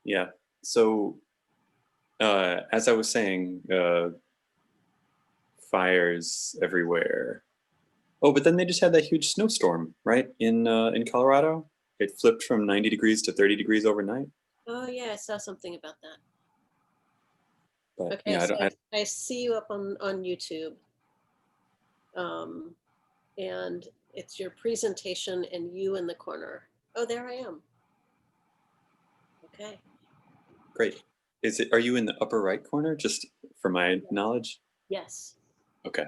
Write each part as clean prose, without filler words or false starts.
Yeah. So as I was saying, fires everywhere. Oh, but then they just had that huge snowstorm, right? In Colorado. It flipped from 90 degrees to 30 degrees overnight. Oh yeah, I saw something about that. But Okay, yeah, so I see you up on YouTube. Um, and it's your presentation and you in the corner. Oh, there I am. Okay. great. Are you in the upper right corner, just for my knowledge? Yes. Okay.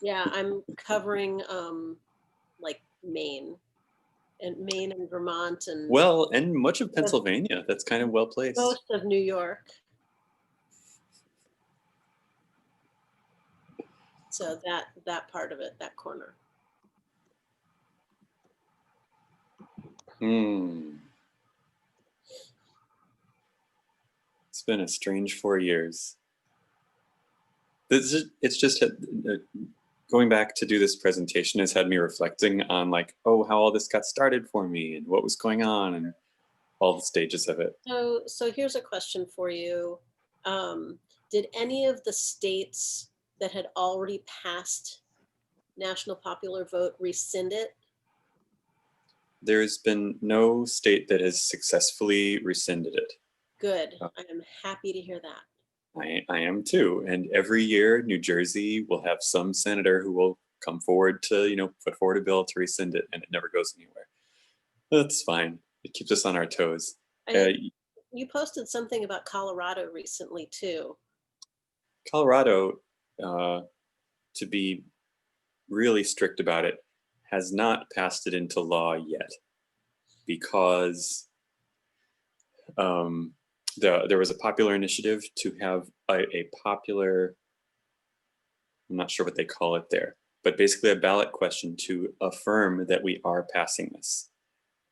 Yeah, I'm covering like Maine and Vermont and Well, and much of Pennsylvania. That's kind of well placed. most of New York. So that part of it, that corner. Hmm. It's been a strange 4 years. It's just going back to do this presentation has had me reflecting on like, oh, how all this got started for me and what was going on and all the stages of it. So here's a question for you. Did any of the states that had already passed national popular vote rescind it? There's been no state that has successfully rescinded it. Good. I am happy to hear that. I am too. And every year, New Jersey will have some senator who will come forward to, put forward a bill to rescind it, and it never goes anywhere. That's fine. It keeps us on our toes. You posted something about Colorado recently too. Colorado, to be really strict about it, has not passed it into law yet because there was a popular initiative to have a popular, I'm not sure what they call it there, but basically a ballot question to affirm that we are passing this.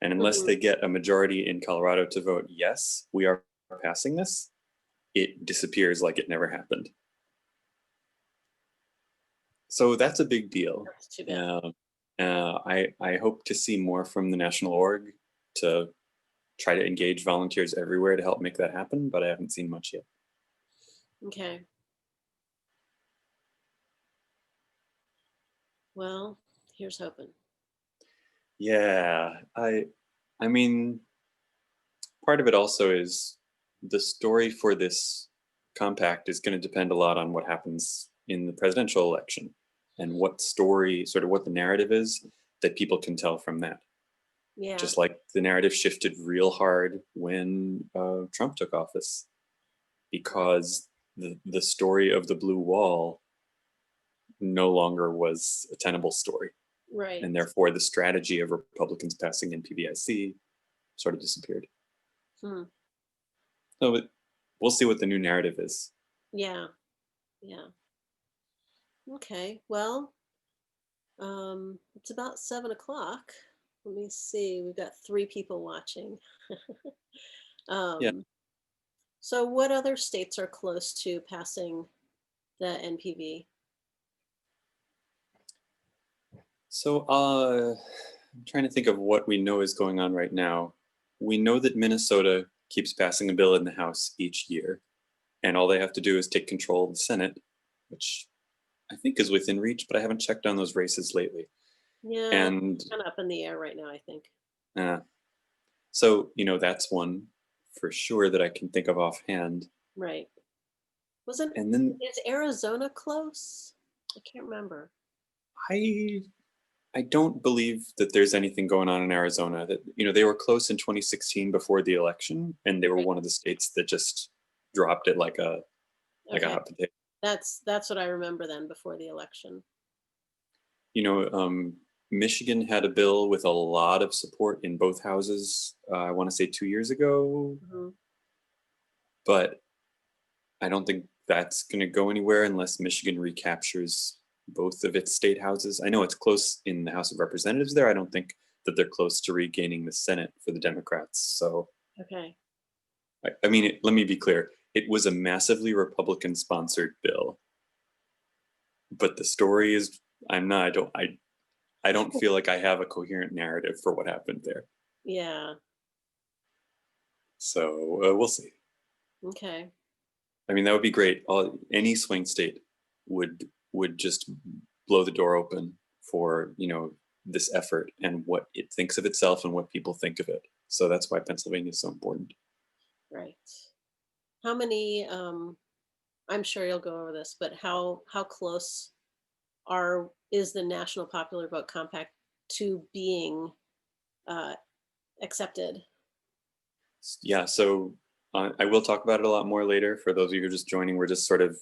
And unless they get a majority in Colorado to vote yes, we are passing this, it disappears like it never happened. So that's a big deal. That's too bad. I hope to see more from the national org to try to engage volunteers everywhere to help make that happen, but I haven't seen much yet. Okay. Well, here's hoping. Yeah, I mean, part of it also is the story for this compact is going to depend a lot on what happens in the presidential election and what story, sort of what the narrative is that people can tell from that. Yeah. Just like the narrative shifted real hard when Trump took office, because the story of the blue wall no longer was a tenable story. Right. And therefore the strategy of Republicans passing NPVIC sort of disappeared. So we'll see what the new narrative is. Yeah. Yeah. Okay. Well, it's about 7 o'clock. Let me see. We've got 3 people watching. Yeah. So what other states are close to passing the NPV? So I'm trying to think of what we know is going on right now. We know that Minnesota keeps passing a bill in the House each year, and all they have to do is take control of the Senate, which I think is within reach, but I haven't checked on those races lately. Yeah, And it's kind of up in the air right now, I think. So, that's one for sure that I can think of offhand. Right. And then Is Arizona close? I can't remember. I don't believe that there's anything going on in Arizona. That they were close in 2016 before the election, and they were one of the states that just dropped it like a hot potato. That's what I remember then before the election. Michigan had a bill with a lot of support in both houses. I want to say 2 years ago, but I don't think that's going to go anywhere unless Michigan recaptures both of its state houses. I know it's close in the House of Representatives there. I don't think that they're close to regaining the Senate for the Democrats. So, okay. I mean, let me be clear. It was a massively Republican-sponsored bill, but the story is I don't feel like I have a coherent narrative for what happened there. Yeah. So we'll see. Okay. I mean, that would be great. Any swing state would just blow the door open for, this effort and what it thinks of itself and what people think of it. So that's why Pennsylvania is so important. Right. How many, I'm sure you'll go over this, but how close is the National Popular Vote Compact to being accepted? Yeah, so I will talk about it a lot more later. For those of you who are just joining, we're just sort of,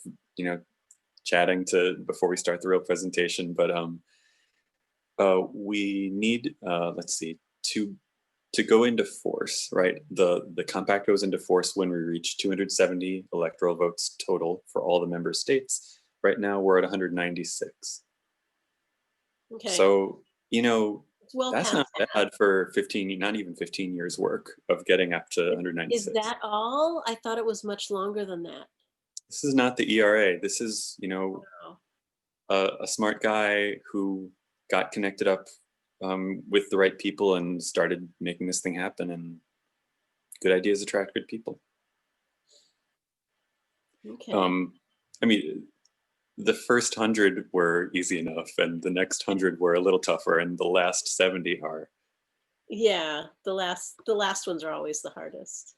chatting before we start the real presentation. But we need, let's see, to go into force, right? The compact goes into force when we reach 270 electoral votes total for all the member states. Right now, we're at 196. Okay. So, well that's not bad for 15, not even 15 years work of getting up to 196. Is that all? I thought it was much longer than that. This is not the ERA. This is, Wow. a smart guy who got connected up with the right people and started making this thing happen. And good ideas attract good people. Okay. I mean, the first 100 were easy enough, and the next 100 were a little tougher, and the last 70 are. Yeah, the last ones are always the hardest.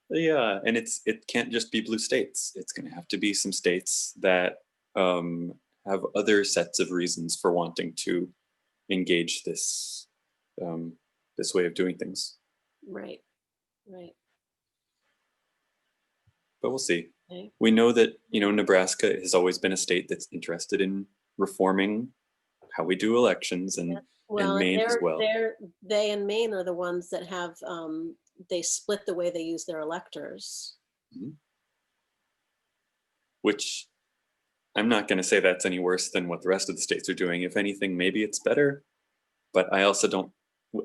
Yeah, and it can't just be blue states. It's going to have to be some states that have other sets of reasons for wanting to engage this this way of doing things. Right. Right. But we'll see. Okay. We know that Nebraska has always been a state that's interested in reforming how we do elections, and Maine as well. They and Maine are the ones that have they split the way they use their electors. Mm-hmm. Which I'm not going to say that's any worse than what the rest of the states are doing. If anything, maybe it's better. But I also don't.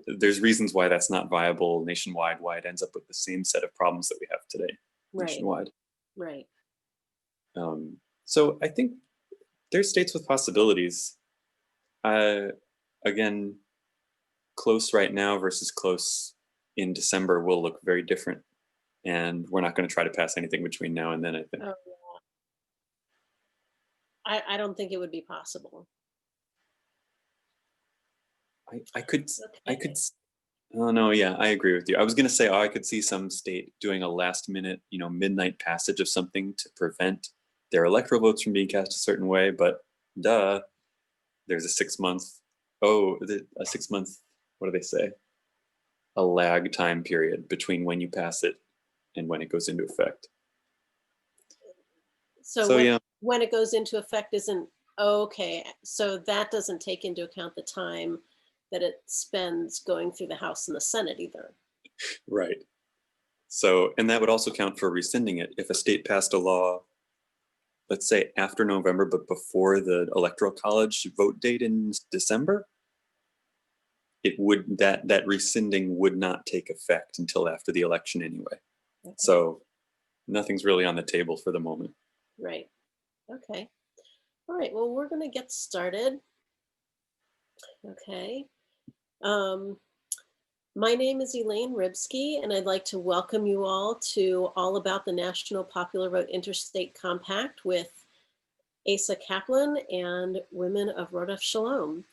There's reasons why that's not viable nationwide. Why it ends up with the same set of problems that we have today nationwide. Right. So I think there's states with possibilities. Again, close right now versus close in December will look very different, and we're not going to try to pass anything between now and then, I think. Oh, yeah. I don't think it would be possible. I could, oh no, yeah, I agree with you. I was going to say, I could see some state doing a last minute, midnight passage of something to prevent their electoral votes from being cast a certain way, but there's a 6 month, a 6 month, what do they say? A lag time period between when you pass it and when it goes into effect. So yeah, when it goes into effect isn't okay. So that doesn't take into account the time that it spends going through the House and the Senate either. Right. So, and that would also count for rescinding it. If a state passed a law, let's say after November, but before the Electoral College vote date in December, that rescinding would not take effect until after the election anyway. Okay. So nothing's really on the table for the moment. Right. Okay. All right. Well, we're going to get started. Okay. My name is Elaine Ribsky, and I'd like to welcome you all to All About the National Popular Vote Interstate Compact with Asa Kaplan and Women of Rodef Shalom.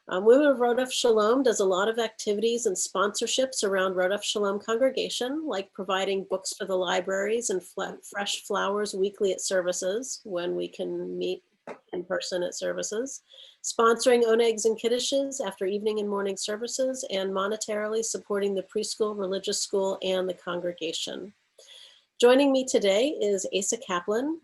Women of Rodef Shalom does a lot of activities and sponsorships around Rodef Shalom congregation, like providing books for the libraries and fresh flowers weekly at services when we can meet in person at services, sponsoring onegs and kiddushes after evening and morning services, and monetarily supporting the preschool, religious school, and the congregation. Joining me today is Asa Kaplan.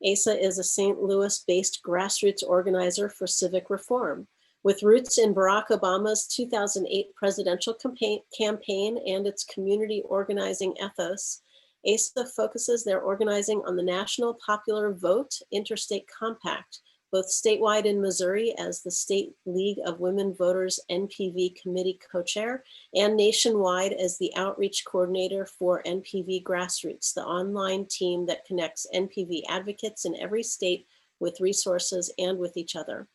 Asa is a St. Louis-based grassroots organizer for civic reform. With roots in Barack Obama's 2008 presidential campaign and its community organizing ethos, Asa focuses their organizing on the National Popular Vote Interstate Compact, both statewide in Missouri as the State League of Women Voters NPV Committee co-chair, and nationwide as the outreach coordinator for NPV Grassroots, the online team that connects NPV advocates in every state with resources and with each other.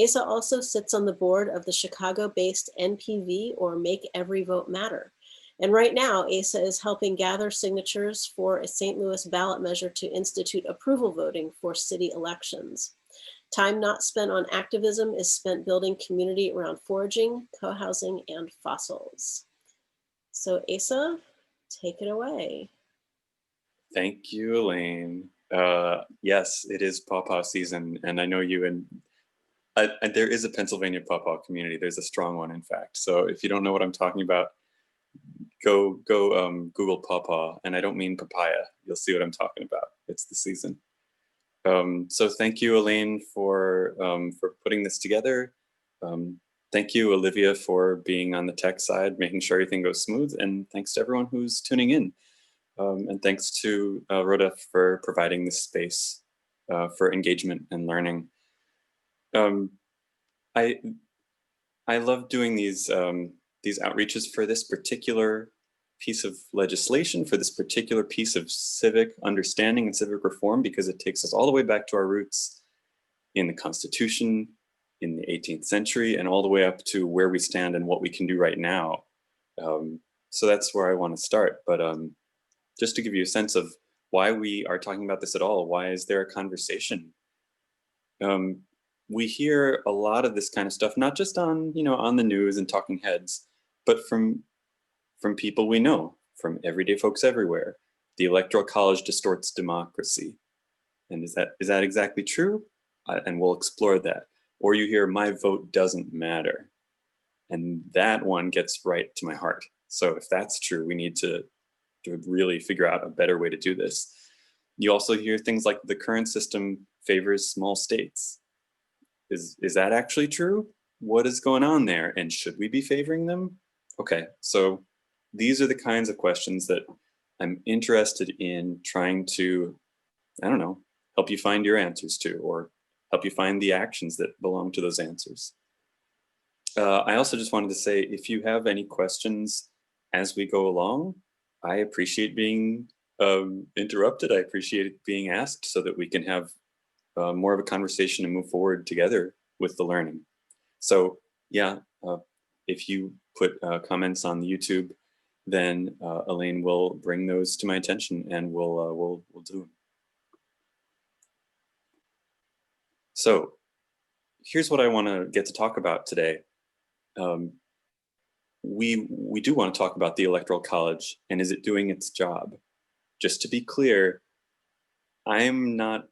Asa also sits on the board of the Chicago-based NPV, or Make Every Vote Matter. And right now, ASA is helping gather signatures for a St. Louis ballot measure to institute approval voting for city elections. Time not spent on activism is spent building community around foraging, cohousing, and fossils. So Asa, take it away. Thank you, Elaine. Yes, it is pawpaw season, and I know you and there is a Pennsylvania pawpaw community. There's a strong one, in fact. So if you don't know what I'm talking about, go Google pawpaw, and I don't mean papaya. You'll see what I'm talking about. It's the season. So thank you, Elaine, for putting this together. Thank you, Olivia, for being on the tech side, making sure everything goes smooth, and thanks to everyone who's tuning in. And thanks to Rhoda for providing this space for engagement and learning. I love doing these outreaches for this particular piece of legislation, for this particular piece of civic understanding and civic reform, because it takes us all the way back to our roots in the Constitution, in the 18th century, and all the way up to where we stand and what we can do right now. So that's where I want to start. But just to give you a sense of why we are talking about this at all, why is there a conversation? We hear a lot of this kind of stuff, not just on, on the news and talking heads, but from people we know, from everyday folks everywhere. The Electoral College distorts democracy. And is that exactly true? And we'll explore that. Or you hear, my vote doesn't matter. And that one gets right to my heart. So if that's true, we need to really figure out a better way to do this. You also hear things like the current system favors small states. Is that actually true? What is going on there? And should we be favoring them? Okay, so these are the kinds of questions that I'm interested in trying to, I don't know, help you find your answers to, or help you find the actions that belong to those answers. I also just wanted to say, if you have any questions as we go along, I appreciate being interrupted. I appreciate being asked so that we can have more of a conversation and move forward together with the learning. So yeah, if you put comments on the YouTube, then Elaine will bring those to my attention, and we'll do them. So here's what I want to get to talk about today. We do want to talk about the Electoral College and is it doing its job? Just to be clear, I'm not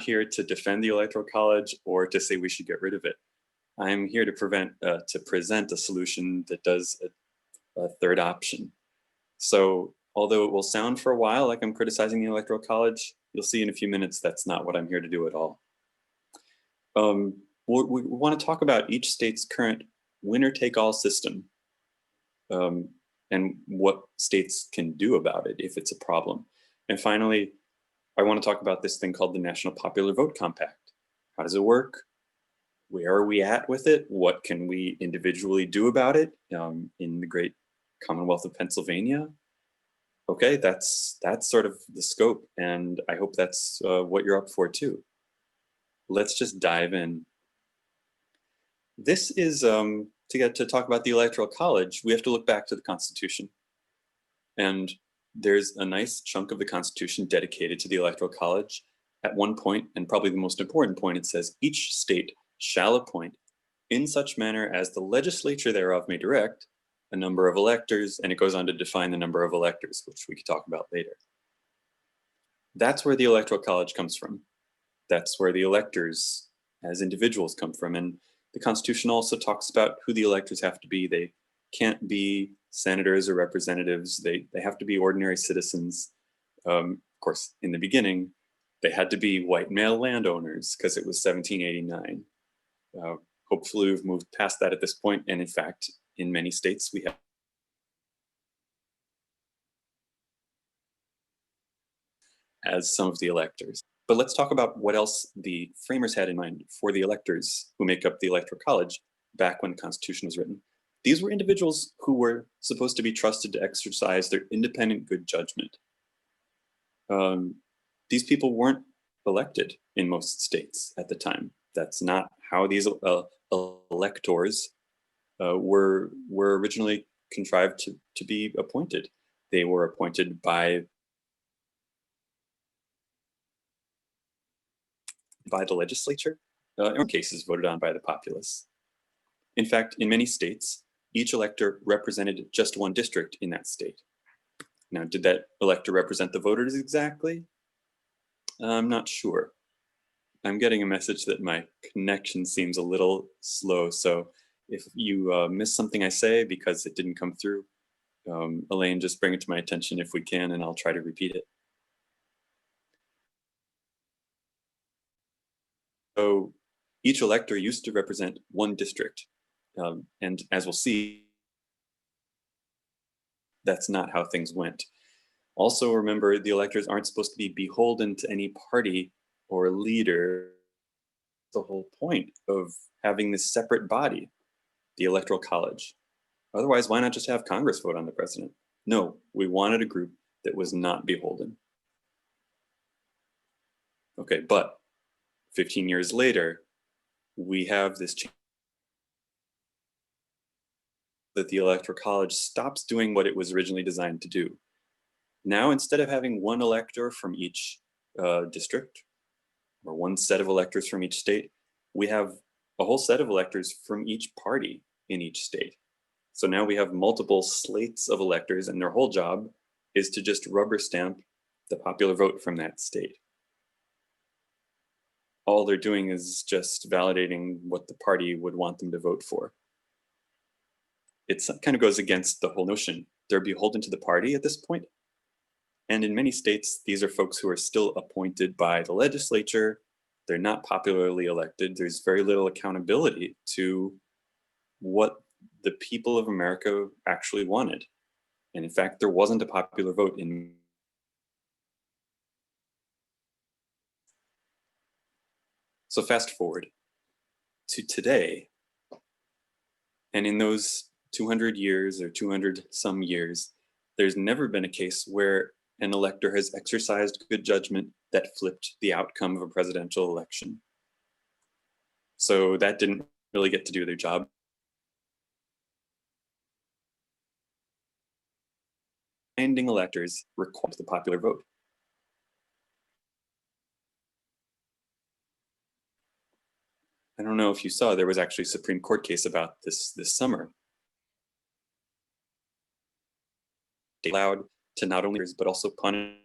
here to defend the Electoral College or to say we should get rid of it. I'm here to present a solution that does a third option. So although it will sound for a while like I'm criticizing the Electoral College, you'll see in a few minutes that's not what I'm here to do at all. We want to talk about each state's current winner-take-all system and what states can do about it if it's a problem. And finally, I want to talk about this thing called the National Popular Vote Compact. How does it work? Where are we at with it? What can we individually do about it in the great Commonwealth of Pennsylvania? Okay, that's sort of the scope, and I hope that's what you're up for too. Let's just dive in. This is, to get to talk about the Electoral College, we have to look back to the Constitution. And there's a nice chunk of the Constitution dedicated to the Electoral College. At one point, and probably the most important point, it says, each state shall appoint in such manner as the legislature thereof may direct a number of electors, and it goes on to define the number of electors, which we could talk about later. That's where the Electoral College comes from. That's where the electors as individuals come from. And the Constitution also talks about who the electors have to be. They can't be senators or representatives. They have to be ordinary citizens. Of course, in the beginning, they had to be white male landowners because it was 1789. Hopefully we've moved past that at this point. And in fact, in many states, we have as some of the electors. But let's talk about what else the framers had in mind for the electors who make up the Electoral College back when the Constitution was written. These were individuals who were supposed to be trusted to exercise their independent good judgment. These people weren't elected in most states at the time. That's not how these electors were originally contrived to be appointed. They were appointed by the legislature, in cases voted on by the populace. In fact, in many states, each elector represented just one district in that state. Now, did that elector represent the voters exactly? I'm not sure. I'm getting a message that my connection seems a little slow, so if you miss something I say because it didn't come through, Elaine, just bring it to my attention if we can, and I'll try to repeat it. So each elector used to represent one district, and as we'll see, that's not how things went. Also remember, the electors aren't supposed to be beholden to any party or leader. The whole point of having this separate body, the Electoral College. Otherwise, why not just have Congress vote on the president? No, we wanted a group that was not beholden. Okay, but 15 years later, we have this change that the Electoral College stops doing what it was originally designed to do. Now, instead of having one elector from each district, or one set of electors from each state, we have a whole set of electors from each party in each state. So now we have multiple slates of electors, and their whole job is to just rubber stamp the popular vote from that state. All they're doing is just validating what the party would want them to vote for. It kind of goes against the whole notion. They're beholden to the party at this point. And in many states, these are folks who are still appointed by the legislature. They're not popularly elected. There's very little accountability to what the people of America actually wanted. And in fact, there wasn't a popular vote in. So fast forward to today, and in those 200 years or 200 some years, there's never been a case where an elector has exercised good judgment that flipped the outcome of a presidential election. So that didn't really get to do their job. Finding electors requires the popular vote. I don't know if you saw, there was actually a Supreme Court case about this summer. They allowed to not only, but also punish.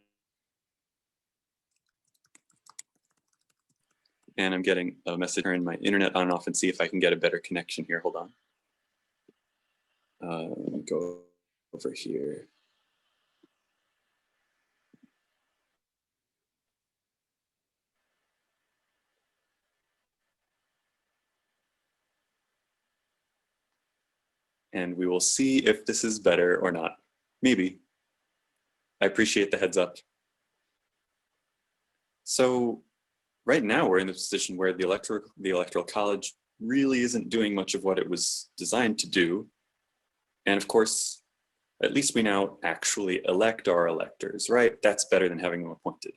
And I'm getting a message, turn my internet on and off and see if I can get a better connection here. Hold on. Let me go over here. And we will see if this is better or not. Maybe. I appreciate the heads up. So right now we're in a position where the Electoral College really isn't doing much of what it was designed to do. And of course, at least we now actually elect our electors, right? That's better than having them appointed.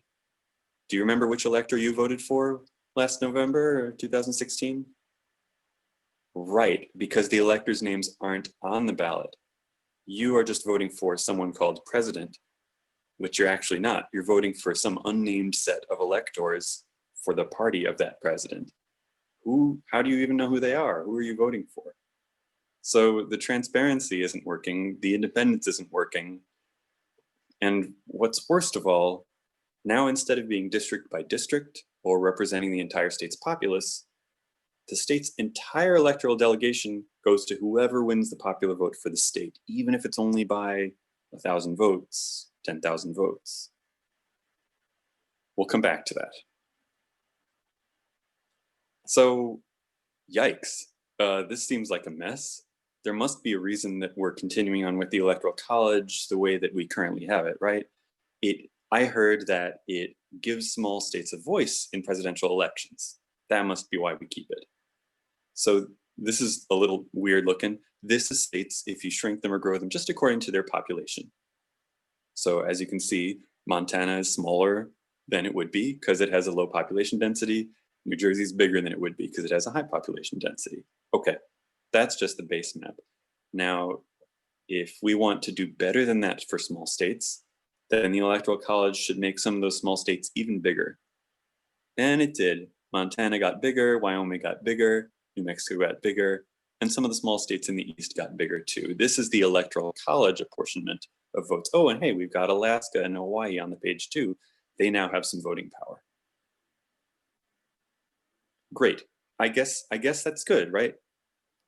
Do you remember which elector you voted for last November or 2016? Right, because the electors' names aren't on the ballot. You are just voting for someone called president, which you're actually not. You're voting for some unnamed set of electors for the party of that president. How do you even know who they are? Who are you voting for? So the transparency isn't working, the independence isn't working. And what's worst of all, now instead of being district by district or representing the entire state's populace, the state's entire electoral delegation goes to whoever wins the popular vote for the state, even if it's only by 1,000 votes, 10,000 votes. We'll come back to that. So, yikes, this seems like a mess. There must be a reason that we're continuing on with the Electoral College the way that we currently have it, right? I heard that it gives small states a voice in presidential elections. That must be why we keep it. So this is a little weird looking. This is states if you shrink them or grow them just according to their population. So as you can see, Montana is smaller than it would be because it has a low population density. New Jersey is bigger than it would be because it has a high population density. Okay, that's just the base map. Now, if we want to do better than that for small states, then the Electoral College should make some of those small states even bigger. And it did. Montana got bigger, Wyoming got bigger, New Mexico got bigger, and some of the small states in the East got bigger too. This is the Electoral College apportionment of votes. Oh, and hey, we've got Alaska and Hawaii on the page too. They now have some voting power. Great. I guess that's good, right?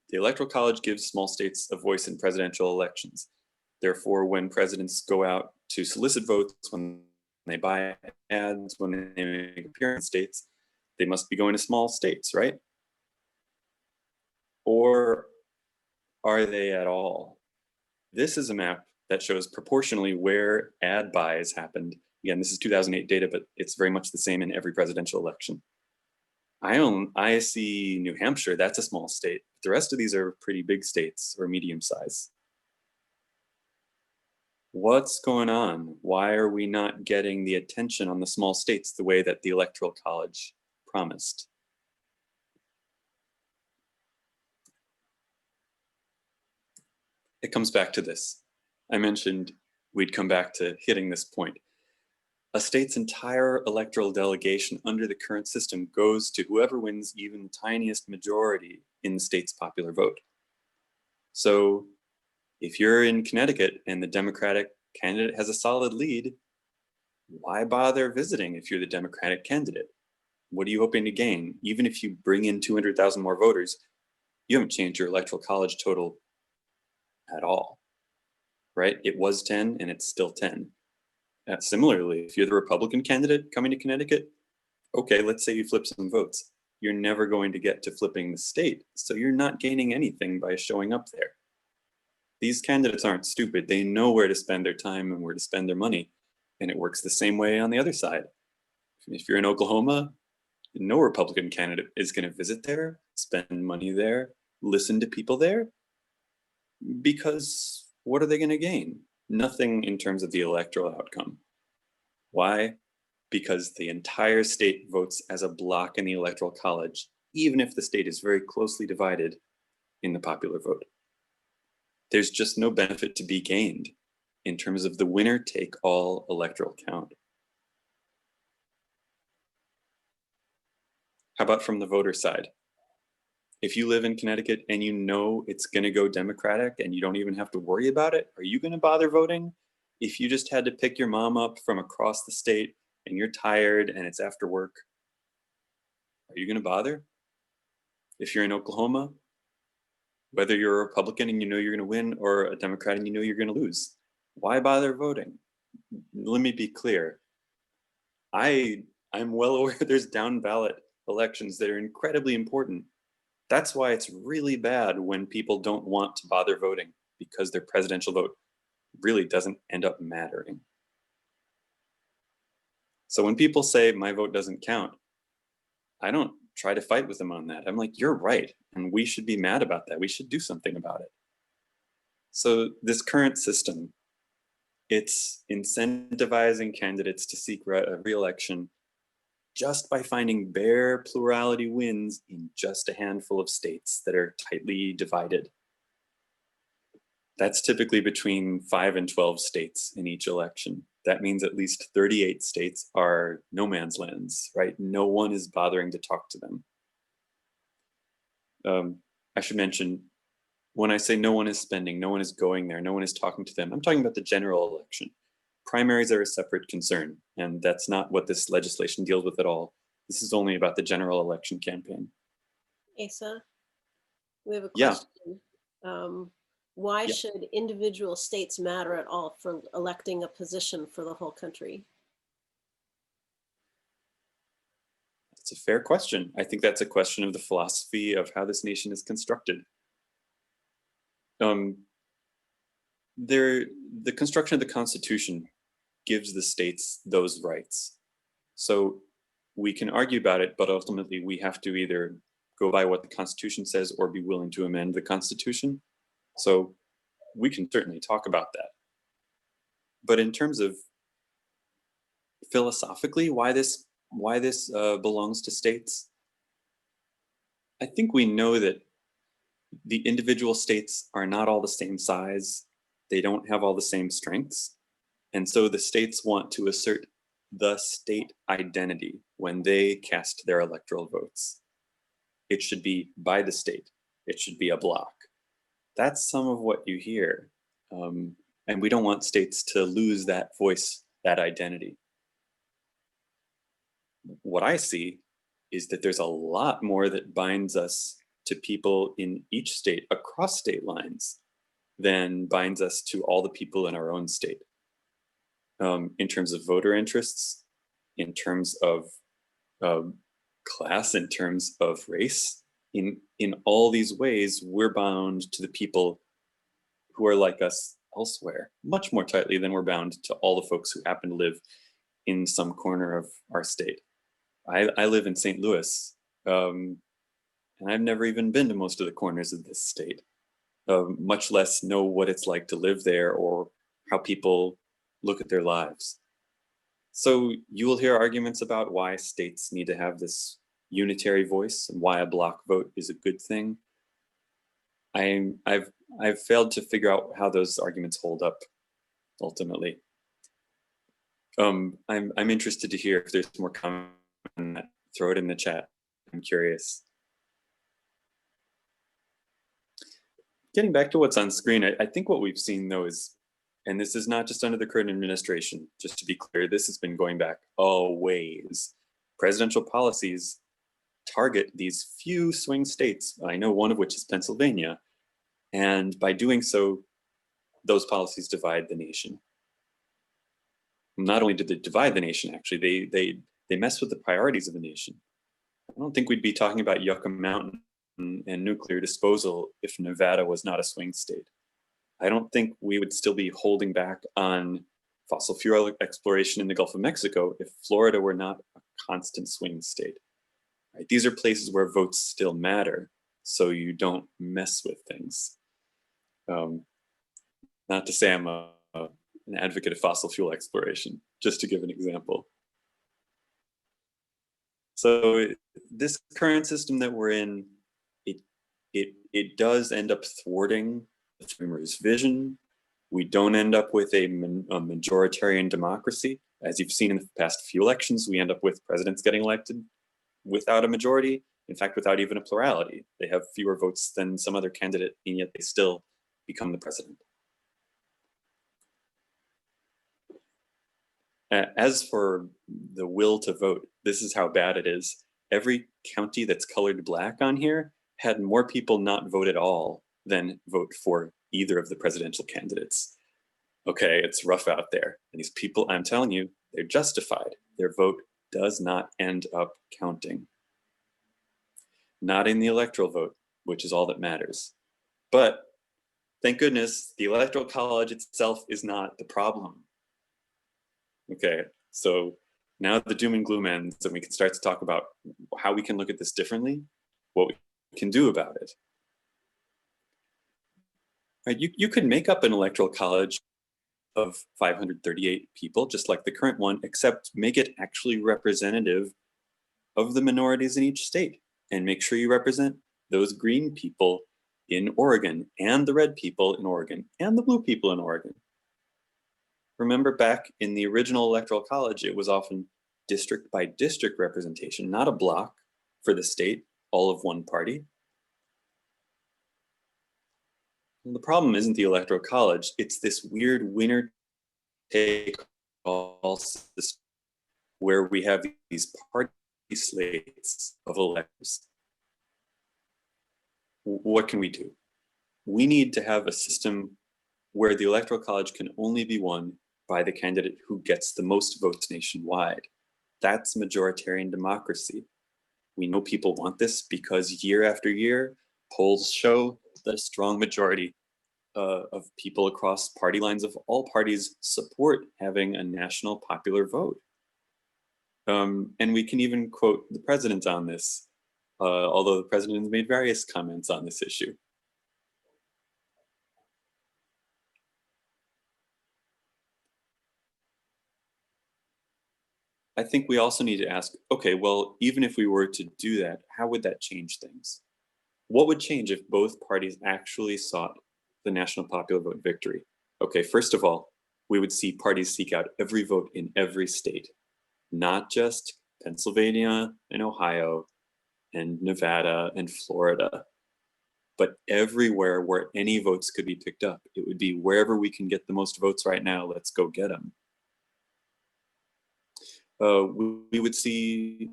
The Electoral College gives small states a voice in presidential elections. Therefore, when presidents go out to solicit votes, when they buy ads, when they make appearance states, they must be going to small states, right? Or are they at all? This is a map that shows proportionally where ad buys happened. Again, this is 2008 data, but it's very much the same in every presidential election. I see New Hampshire, that's a small state. The rest of these are pretty big states or medium size. What's going on? Why are we not getting the attention on the small states the way that the Electoral College promised? It comes back to this. I mentioned we'd come back to hitting this point. A state's entire electoral delegation under the current system goes to whoever wins even the tiniest majority in the state's popular vote. So if you're in Connecticut and the Democratic candidate has a solid lead, why bother visiting if you're the Democratic candidate? What are you hoping to gain? Even if you bring in 200,000 more voters, you haven't changed your Electoral College total at all, right? It was 10 and it's still 10. Similarly, if you're the Republican candidate coming to Connecticut, okay, let's say you flip some votes. You're never going to get to flipping the state, so you're not gaining anything by showing up there. These candidates aren't stupid. They know where to spend their time and where to spend their money, and it works the same way on the other side. If you're in Oklahoma, no Republican candidate is going to visit there, spend money there, listen to people there, because what are they going to gain? Nothing in terms of the electoral outcome. Why? Because the entire state votes as a block in the Electoral College, even if the state is very closely divided in the popular vote. There's just no benefit to be gained in terms of the winner take all electoral count. How about from the voter side? If you live in Connecticut and you know it's going to go Democratic and you don't even have to worry about it, are you going to bother voting? If you just had to pick your mom up from across the state and you're tired and it's after work, are you going to bother? If you're in Oklahoma, whether you're a Republican and you know you're going to win or a Democrat and you know you're going to lose, why bother voting? Let me be clear. I'm well aware there's down ballot elections that are incredibly important. That's why it's really bad when people don't want to bother voting, because their presidential vote really doesn't end up mattering. So when people say my vote doesn't count, I don't try to fight with them on that. I'm like, you're right, and we should be mad about that. We should do something about it. So this current system, it's incentivizing candidates to seek re-election just by finding bare plurality wins in just a handful of states that are tightly divided. That's typically between 5 and 12 states in each election. That means at least 38 states are no man's lands, right? No one is bothering to talk to them. I should mention, when I say no one is spending, no one is going there, no one is talking to them, I'm talking about the general election. Primaries are a separate concern, and that's not what this legislation deals with at all. This is only about the general election campaign. Asa, we have a Yeah. question. Why should individual states matter at all for electing a position for the whole country? That's a fair question. I think that's a question of the philosophy of how this nation is constructed. The construction of the Constitution gives the states those rights. So we can argue about it, but ultimately we have to either go by what the Constitution says or be willing to amend the Constitution. So we can certainly talk about that. But in terms of philosophically, why this belongs to states, I think we know that the individual states are not all the same size. They don't have all the same strengths. And so the states want to assert the state identity when they cast their electoral votes. It should be by the state. It should be a block. That's some of what you hear. And we don't want states to lose that voice, that identity. What I see is that there's a lot more that binds us to people in each state across state lines than binds us to all the people in our own state. In terms of voter interests, in terms of class, in terms of race, in all these ways, we're bound to the people who are like us elsewhere, much more tightly than we're bound to all the folks who happen to live in some corner of our state. I live in St. Louis, and I've never even been to most of the corners of this state, much less know what it's like to live there or how people look at their lives. So you will hear arguments about why states need to have this unitary voice and why a block vote is a good thing. I've failed to figure out how those arguments hold up ultimately. I'm interested to hear if there's more comment on that. Throw it in the chat. I'm curious. Getting back to what's on screen, I think what we've seen though is, and this is not just under the current administration, just to be clear, this has been going back a ways. Presidential policies target these few swing states. I know one of which is Pennsylvania. And by doing so, those policies divide the nation. Not only did they divide the nation, actually, they mess with the priorities of the nation. I don't think we'd be talking about Yucca Mountain and nuclear disposal if Nevada was not a swing state. I don't think we would still be holding back on fossil fuel exploration in the Gulf of Mexico if Florida were not a constant swing state. Right? These are places where votes still matter, so you don't mess with things. Not to say I'm an advocate of fossil fuel exploration, just to give an example. So this current system that we're in, it does end up thwarting the framers' vision. We don't end up with a majoritarian democracy. As you've seen in the past few elections, we end up with presidents getting elected without a majority, in fact, without even a plurality. They have fewer votes than some other candidate, and yet they still become the president. As for the will to vote, this is how bad it is. Every county that's colored black on here had more people not vote at all than vote for either of the presidential candidates. Okay, it's rough out there. And these people, I'm telling you, they're justified. Their vote does not end up counting. Not in the electoral vote, which is all that matters. But thank goodness, the Electoral College itself is not the problem. Okay, so now the doom and gloom ends and we can start to talk about how we can look at this differently, what we can do about it. Right, you could make up an Electoral College of 538 people, just like the current one, except make it actually representative of the minorities in each state and make sure you represent those green people in Oregon and the red people in Oregon and the blue people in Oregon. Remember back in the original Electoral College, it was often district by district representation, not a block for the state, all of one party. And the problem isn't the Electoral College, it's this weird winner take all system where we have these party slates of electors. What can we do? We need to have a system where the Electoral College can only be won by the candidate who gets the most votes nationwide. That's majoritarian democracy. We know people want this because year after year, polls show that a strong majority of people across party lines of all parties support having a national popular vote. And we can even quote the president on this, although the president has made various comments on this issue. I think we also need to ask, okay, well, even if we were to do that, how would that change things? What would change if both parties actually sought the national popular vote victory? Okay, first of all, we would see parties seek out every vote in every state, not just Pennsylvania and Ohio and Nevada and Florida, but everywhere where any votes could be picked up. It would be wherever we can get the most votes right now, let's go get them. We would see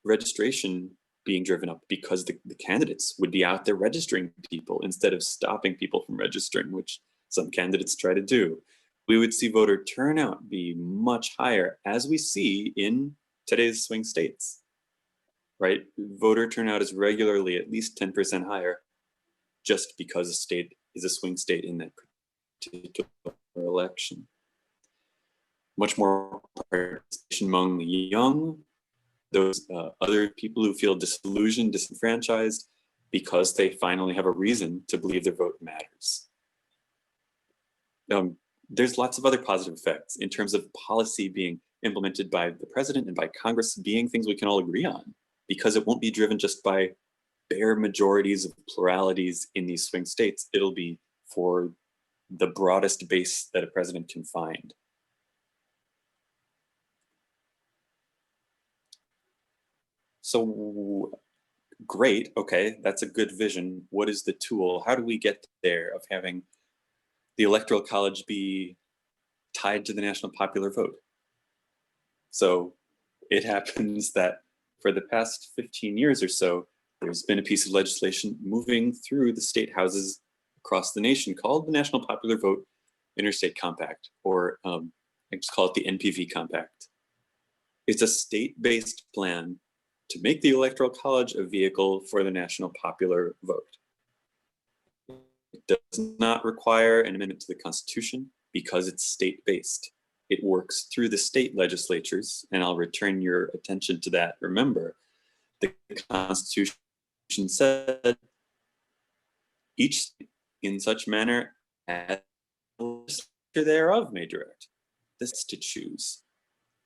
registration being driven up because the candidates would be out there registering people instead of stopping people from registering, which some candidates try to do. We would see voter turnout be much higher, as we see in today's swing states, right? Voter turnout is regularly at least 10% higher just because a state is a swing state in that particular election. Much more participation among the young, those other people who feel disillusioned, disenfranchised, because they finally have a reason to believe their vote matters. There's lots of other positive effects in terms of policy being implemented by the president and by Congress being things we can all agree on, because it won't be driven just by bare majorities of pluralities in these swing states. It'll be for the broadest base that a president can find. So great, okay, that's a good vision. What is the tool? How do we get there of having the Electoral College be tied to the national popular vote? So it happens that for the past 15 years or so, there's been a piece of legislation moving through the state houses across the nation called the National Popular Vote Interstate Compact, or I just call it the NPV Compact. It's a state-based plan to make the Electoral College a vehicle for the national popular vote. It does not require an amendment to the Constitution because it's state-based. It works through the state legislatures, and I'll return your attention to that. Remember, the Constitution said each state in such manner as the legislature thereof may direct. This is to choose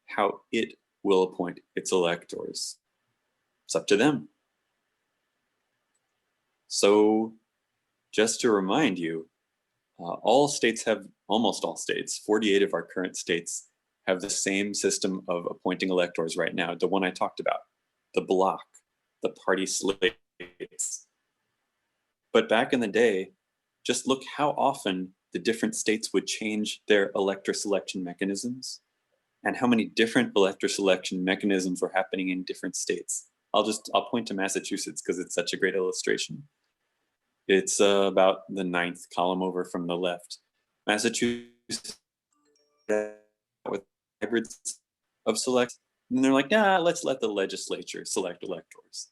how it will appoint its electors. It's up to them. So just to remind you, all states have, almost all states, 48 of our current states have the same system of appointing electors right now, the one I talked about, the block, the party slates. But back in the day, just look how often the different states would change their elector selection mechanisms and how many different elector selection mechanisms were happening in different states. I'll point to Massachusetts because it's such a great illustration. It's about the 9th column over from the left. Massachusetts with hybrids of select, and they're like, nah, let's let the legislature select electors.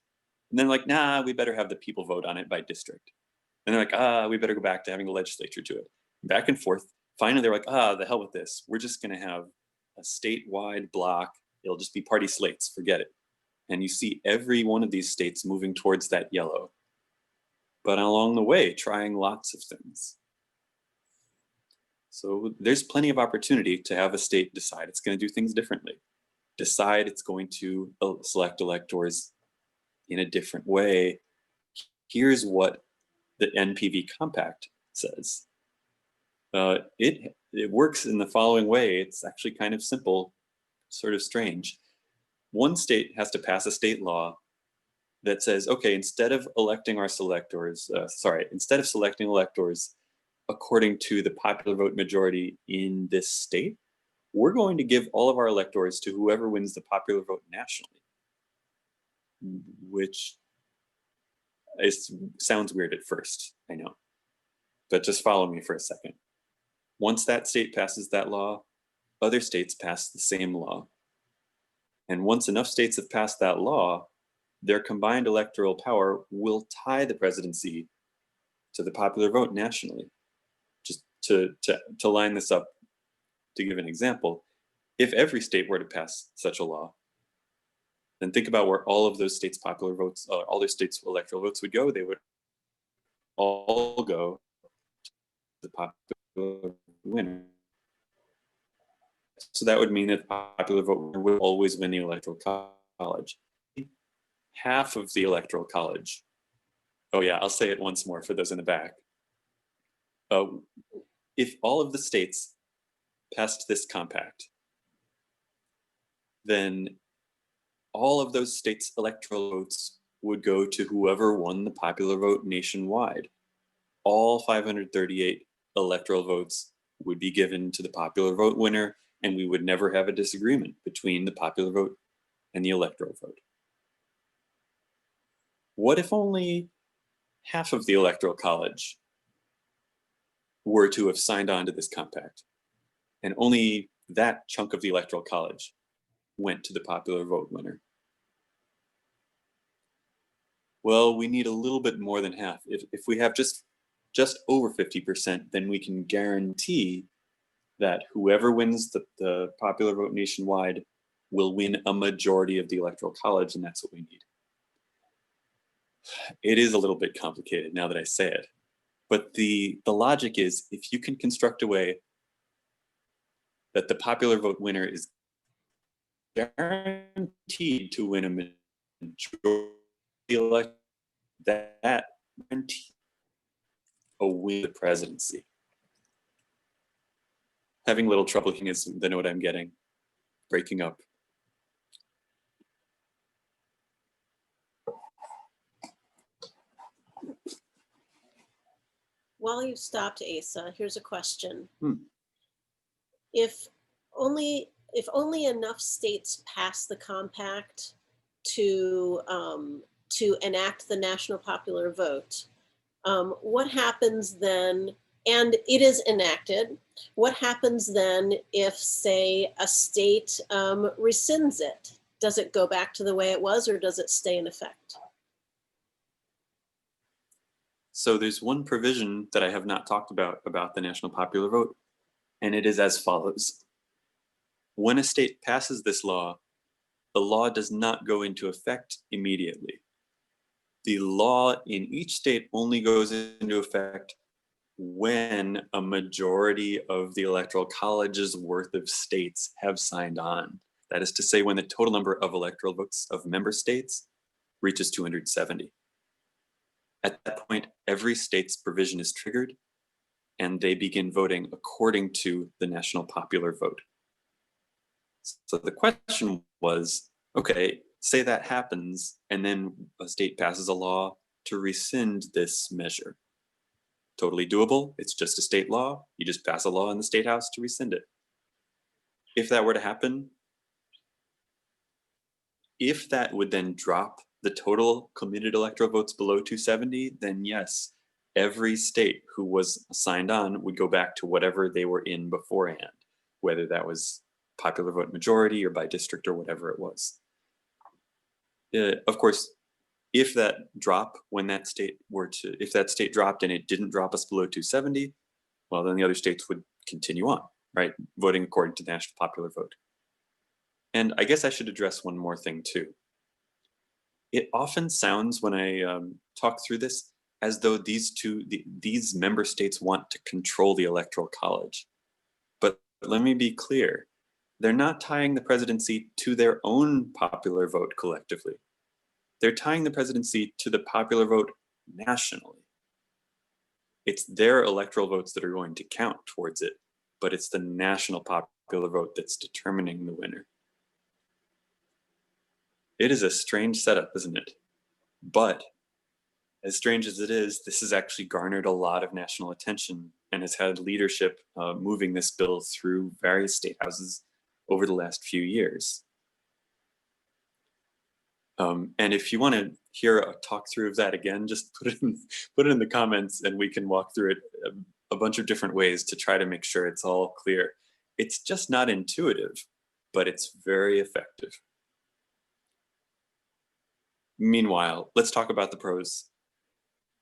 And then like, nah, we better have the people vote on it by district. And they're like, we better go back to having the legislature do it. Back and forth. Finally, they're like, the hell with this. We're just gonna have a statewide block. It'll just be party slates, forget it. And you see every one of these states moving towards that yellow, but along the way, trying lots of things. So there's plenty of opportunity to have a state decide it's going to do things differently, decide it's going to select electors in a different way. Here's what the NPV Compact says. It works in the following way. It's actually kind of simple, sort of strange. One state has to pass a state law that says, okay, instead of selecting electors according to the popular vote majority in this state, we're going to give all of our electors to whoever wins the popular vote nationally, which sounds weird at first, I know, but just follow me for a second. Once that state passes that law, other states pass the same law. And once enough states have passed that law, their combined electoral power will tie the presidency to the popular vote nationally. Just to line this up, to give an example, if every state were to pass such a law, then think about where all of those states' popular votes, all their states' electoral votes would go. They would all go to the popular winner. So that would mean that the popular vote winner would always win the Electoral College. Half of the Electoral College. Oh yeah, I'll say it once more for those in the back. if all of the states passed this compact, then all of those states' electoral votes would go to whoever won the popular vote nationwide. All 538 electoral votes would be given to the popular vote winner, and we would never have a disagreement between the popular vote and the electoral vote. What if only half of the Electoral College were to have signed on to this compact, and only that chunk of the Electoral College went to the popular vote winner? Well, we need a little bit more than half. If we have just over 50%, then we can guarantee that whoever wins the popular vote nationwide will win a majority of the Electoral College, and that's what we need. It is a little bit complicated now that I say it, but the logic is, if you can construct a way that the popular vote winner is guaranteed to win a majority elect, that guarantees a win the presidency. Having a little trouble here is the note I'm getting, breaking up. While you've stopped, Asa, here's a question. Hmm. If only enough states pass the compact to enact the national popular vote, what happens then? And it is enacted. What happens then if, say, a state rescinds it? Does it go back to the way it was, or does it stay in effect? So there's one provision that I have not talked about the national popular vote, and it is as follows. When a state passes this law, the law does not go into effect immediately. The law in each state only goes into effect when a majority of the Electoral College's worth of states have signed on. That is to say, when the total number of electoral votes of member states reaches 270. At that point, every state's provision is triggered, and they begin voting according to the national popular vote. So the question was, okay, say that happens, and then a state passes a law to rescind this measure. Totally doable. It's just a state law. You just pass a law in the state house to rescind it. If that were to happen, if that would then drop the total committed electoral votes below 270, then yes, every state who was signed on would go back to whatever they were in beforehand, whether that was popular vote majority or by district or whatever it was. Of course, if that drop, when that state were to, if that state dropped and it didn't drop us below 270, well, then the other states would continue on, right? Voting according to the national popular vote. And I guess I should address one more thing too. It often sounds when I talk through this as though these member states want to control the Electoral College. But let me be clear, they're not tying the presidency to their own popular vote collectively. They're tying the presidency to the popular vote nationally. It's their electoral votes that are going to count towards it, but it's the national popular vote that's determining the winner. It is a strange setup, isn't it? But as strange as it is, this has actually garnered a lot of national attention and has had leadership moving this bill through various state houses over the last few years. And if you want to hear a talk through of that again, just put it in the comments and we can walk through it a bunch of different ways to try to make sure it's all clear. It's just not intuitive, but it's very effective. Meanwhile, let's talk about the pros.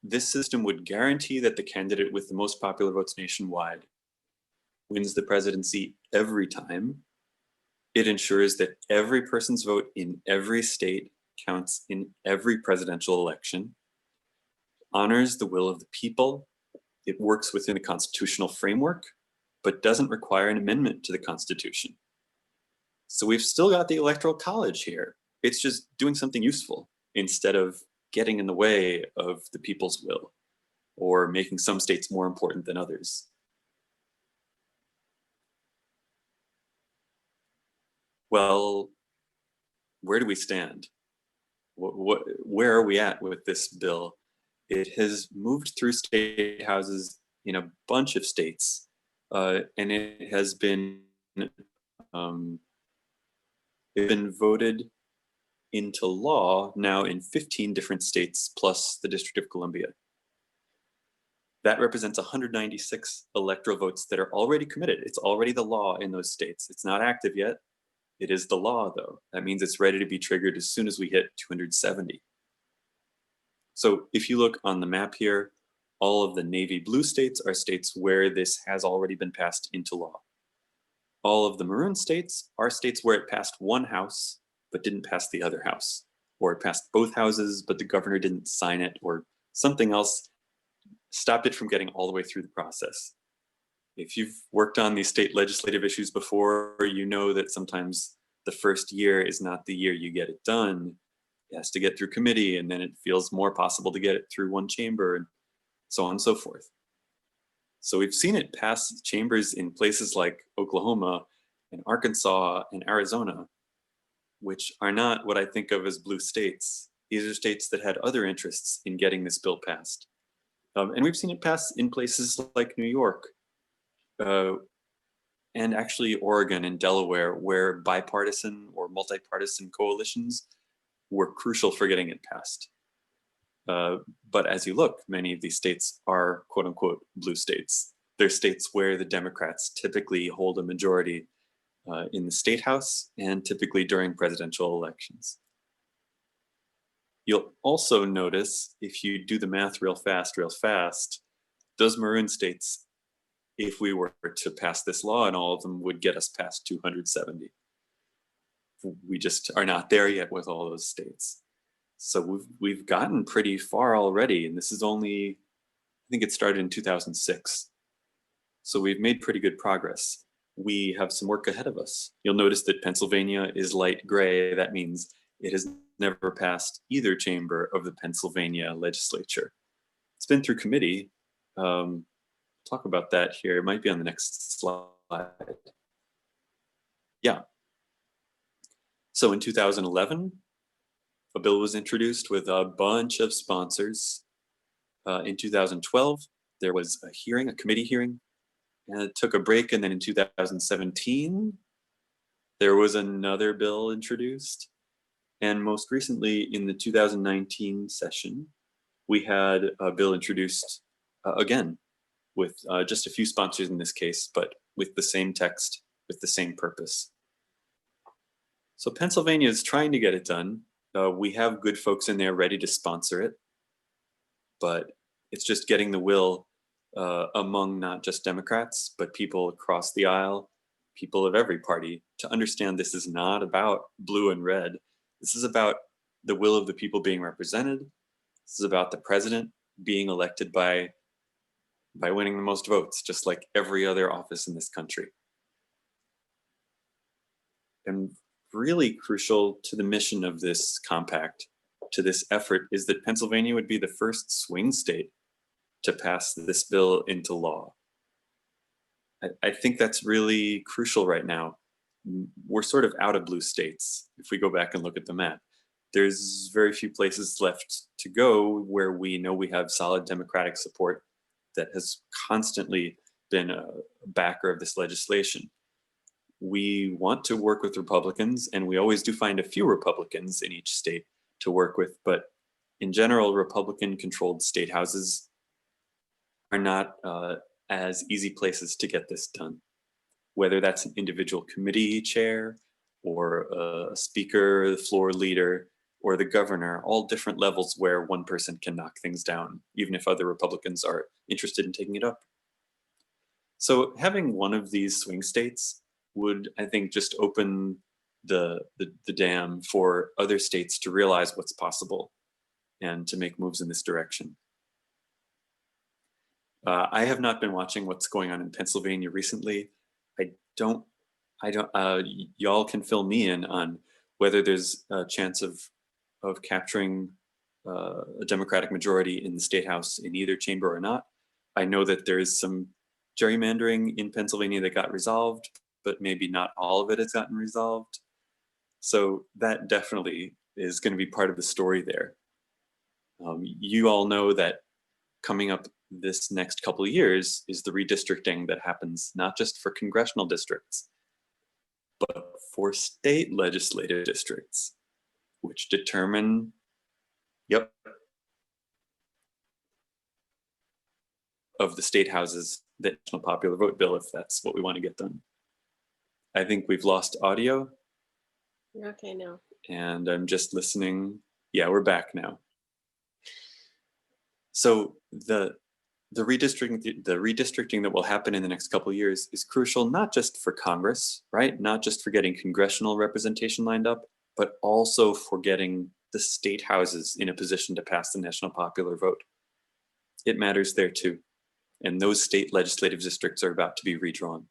This system would guarantee that the candidate with the most popular votes nationwide wins the presidency every time. It ensures that every person's vote in every state counts in every presidential election, honors the will of the people. It works within the constitutional framework, but doesn't require an amendment to the Constitution. So we've still got the Electoral College here. It's just doing something useful instead of getting in the way of the people's will or making some states more important than others. Well, where do we stand? Where are we at with this bill? It has moved through state houses in a bunch of states, and it has um, been voted into law now in 15 different states plus the District of Columbia. That represents 196 electoral votes that are already committed. It's already the law in those states. It's not active yet. It is the law, though. That means it's ready to be triggered as soon as we hit 270. So if you look on the map here, all of the navy blue states are states where this has already been passed into law. All of the maroon states are states where it passed one house, but didn't pass the other house, or it passed both houses, but the governor didn't sign it, or something else stopped it from getting all the way through the process. If you've worked on these state legislative issues before, you know that sometimes the first year is not the year you get it done. It has to get through committee, and then it feels more possible to get it through one chamber, and so on and so forth. So we've seen it pass chambers in places like Oklahoma and Arkansas and Arizona, which are not what I think of as blue states. These are states that had other interests in getting this bill passed. And we've seen it pass in places like New York, and actually Oregon and Delaware, where bipartisan or multi-partisan coalitions were crucial for getting it passed. But as you look, many of these states are quote unquote blue states. They're states where the Democrats typically hold a majority in the state house and typically during presidential elections. You'll also notice, if you do the math real fast, those maroon states, if we were to pass this law, and all of them would get us past 270. We just are not there yet with all those states. So we've gotten pretty far already, and this is only, I think it started in 2006. So we've made pretty good progress. We have some work ahead of us. You'll notice that Pennsylvania is light gray. That means it has never passed either chamber of the Pennsylvania legislature. It's been through committee. Talk about that here. It might be on the next slide. Yeah. So in 2011, a bill was introduced with a bunch of sponsors. In 2012, there was a hearing, a committee hearing, and it took a break. And then in 2017, there was another bill introduced. And most recently, in the 2019 session, we had a bill introduced again with just a few sponsors in this case, but with the same text, with the same purpose. So Pennsylvania is trying to get it done. We have good folks in there ready to sponsor it, but it's just getting the will among not just Democrats, but people across the aisle, people of every party, to understand this is not about blue and red. This is about the will of the people being represented. This is about the president being elected by winning the most votes, just like every other office in this country. And really crucial to the mission of this compact, to this effort, is that Pennsylvania would be the first swing state to pass this bill into law. I think that's really crucial right now. We're sort of out of blue states if we go back and look at the map. There's very few places left to go where we know we have solid Democratic support that has constantly been a backer of this legislation. We want to work with Republicans, and we always do find a few Republicans in each state to work with, but in general, Republican-controlled state houses are not as easy places to get this done. Whether that's an individual committee chair, or a speaker, the floor leader, or the governor, all different levels where one person can knock things down, even if other Republicans are interested in taking it up. So having one of these swing states would, I think, just open the dam for other states to realize what's possible and to make moves in this direction. I have not been watching what's going on in Pennsylvania recently. Y'all can fill me in on whether there's a chance of capturing a Democratic majority in the state house in either chamber or not. I know that there is some gerrymandering in Pennsylvania that got resolved, but maybe not all of it has gotten resolved. So that definitely is going to be part of the story there. You all know that coming up this next couple of years is the redistricting that happens not just for congressional districts, but for state legislative districts, which determine, yep, of the state houses, the National Popular Vote bill, if that's what we want to get done. I think we've lost audio. You're okay now. And I'm just listening. Yeah, we're back now. So the redistricting that will happen in the next couple of years is crucial, not just for Congress, right? Not just for getting congressional representation lined up, but also for getting the state houses in a position to pass the national popular vote. It matters there too. And those state legislative districts are about to be redrawn.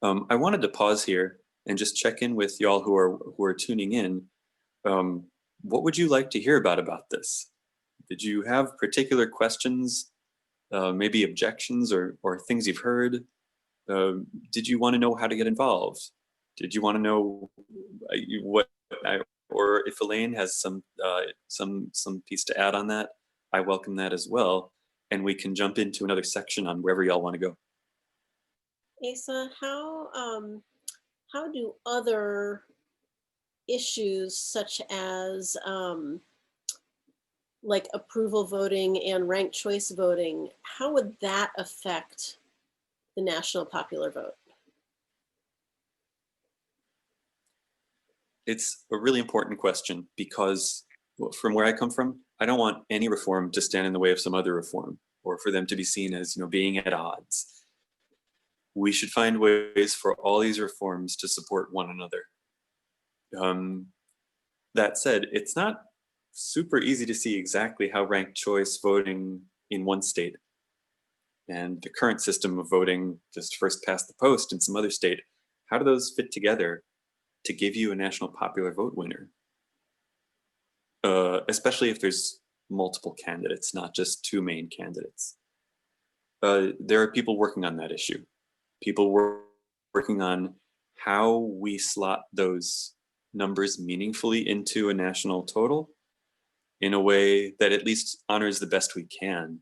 I wanted to pause here and just check in with y'all who are tuning in. What would you like to hear about this? Did you have particular questions, maybe objections or things you've heard? Did you want to know how to get involved? Did you want to know or if Elaine has some piece to add on that, I welcome that as well. And we can jump into another section on wherever y'all want to go. Asa, how do other issues such as like approval voting and ranked choice voting, how would that affect the national popular vote? It's a really important question because from where I come from, I don't want any reform to stand in the way of some other reform or for them to be seen as, being at odds. We should find ways for all these reforms to support one another. That said, it's not super easy to see exactly how ranked choice voting in one state and the current system of voting just first past the post in some other state, how do those fit together to give you a national popular vote winner? Especially if there's multiple candidates, not just two main candidates. There are people working on that issue. People working on how we slot those numbers meaningfully into a national total in a way that at least honors the best we can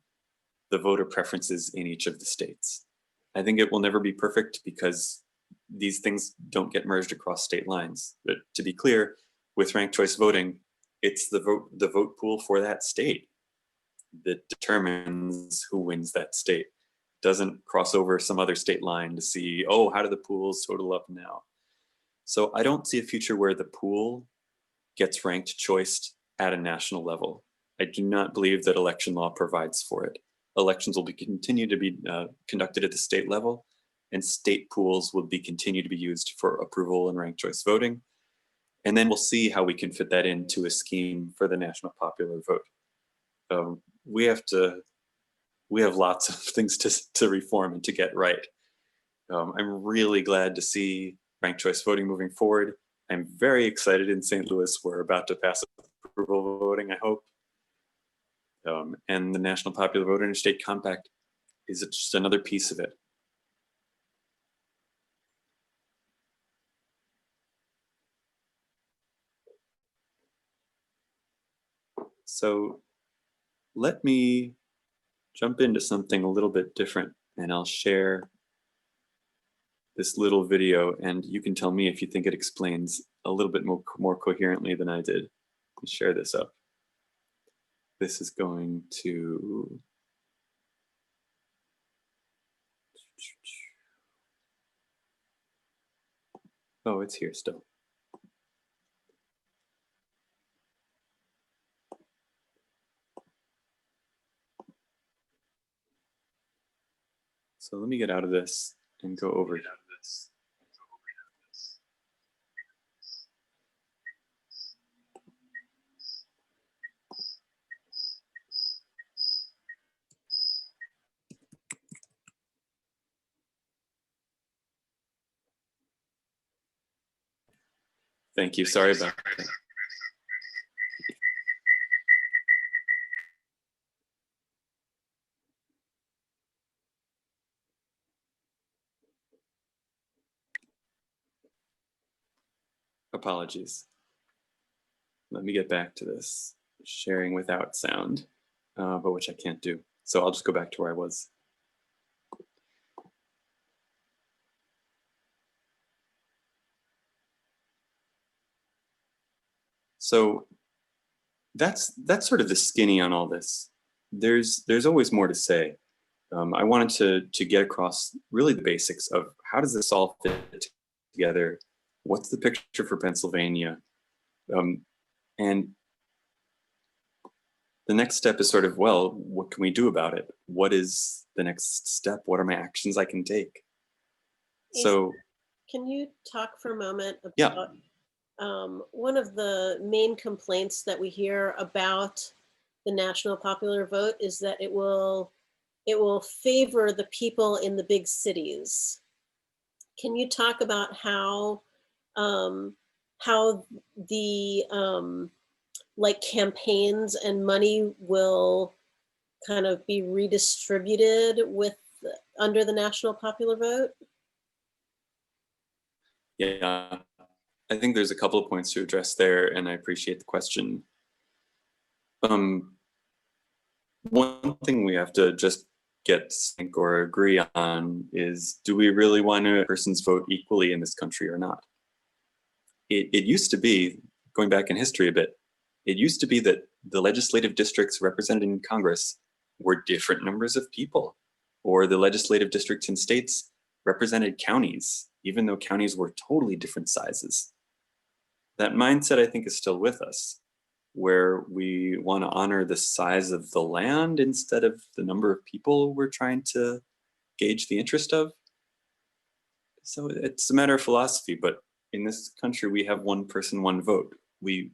the voter preferences in each of the states. I think it will never be perfect because these things don't get merged across state lines. But to be clear, with ranked choice voting, it's the vote pool for that state that determines who wins that state. Doesn't cross over some other state line to see, oh, how do the pools total up now? So I don't see a future where the pool gets ranked choiced at a national level. I do not believe that election law provides for it. Elections will continue to be conducted at the state level, and state pools will continue to be used for approval and ranked choice voting. And then we'll see how we can fit that into a scheme for the national popular vote. We have lots of things to reform and to get right. I'm really glad to see ranked choice voting moving forward. I'm very excited in St. Louis. We're about to pass approval voting, I hope. And the National Popular Vote Interstate Compact is just another piece of it. So let me jump into something a little bit different, and I'll share this little video, and you can tell me if you think it explains a little bit more coherently than I did. Let's share this up. This is going to... Oh, it's here still. So let me get out of this and go over it. Thank you. Sorry about that. Apologies. Let me get back to this. Sharing without sound, but which I can't do. So I'll just go back to where I was. So that's sort of the skinny on all this. There's always more to say. I wanted to get across really the basics of how does this all fit together? What's the picture for Pennsylvania? And the next step is sort of, well, what can we do about it? What is the next step? What are my actions I can take? So, can you talk for a moment about yeah. One of the main complaints that we hear about the national popular vote is that it will favor the people in the big cities. Can you talk about how the like campaigns and money will kind of be redistributed under the national popular vote? Yeah, I think there's a couple of points to address there, and I appreciate the question. One thing we have to just get sync or agree on is, do we really want a person's vote equally in this country or not? It used to be, going back in history a bit, it used to be that the legislative districts represented in Congress were different numbers of people, or the legislative districts in states represented counties, even though counties were totally different sizes. That mindset, I think, is still with us, where we want to honor the size of the land instead of the number of people we're trying to gauge the interest of. So it's a matter of philosophy, but in this country, we have one person, one vote. We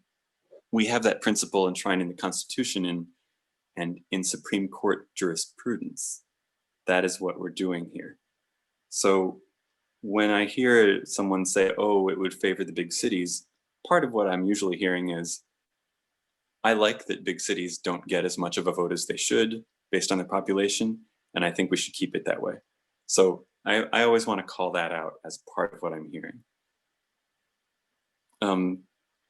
have that principle enshrined in the Constitution and in Supreme Court jurisprudence. That is what we're doing here. So when I hear someone say, oh, it would favor the big cities, part of what I'm usually hearing is, I like that big cities don't get as much of a vote as they should based on their population, and I think we should keep it that way. So I always want to call that out as part of what I'm hearing.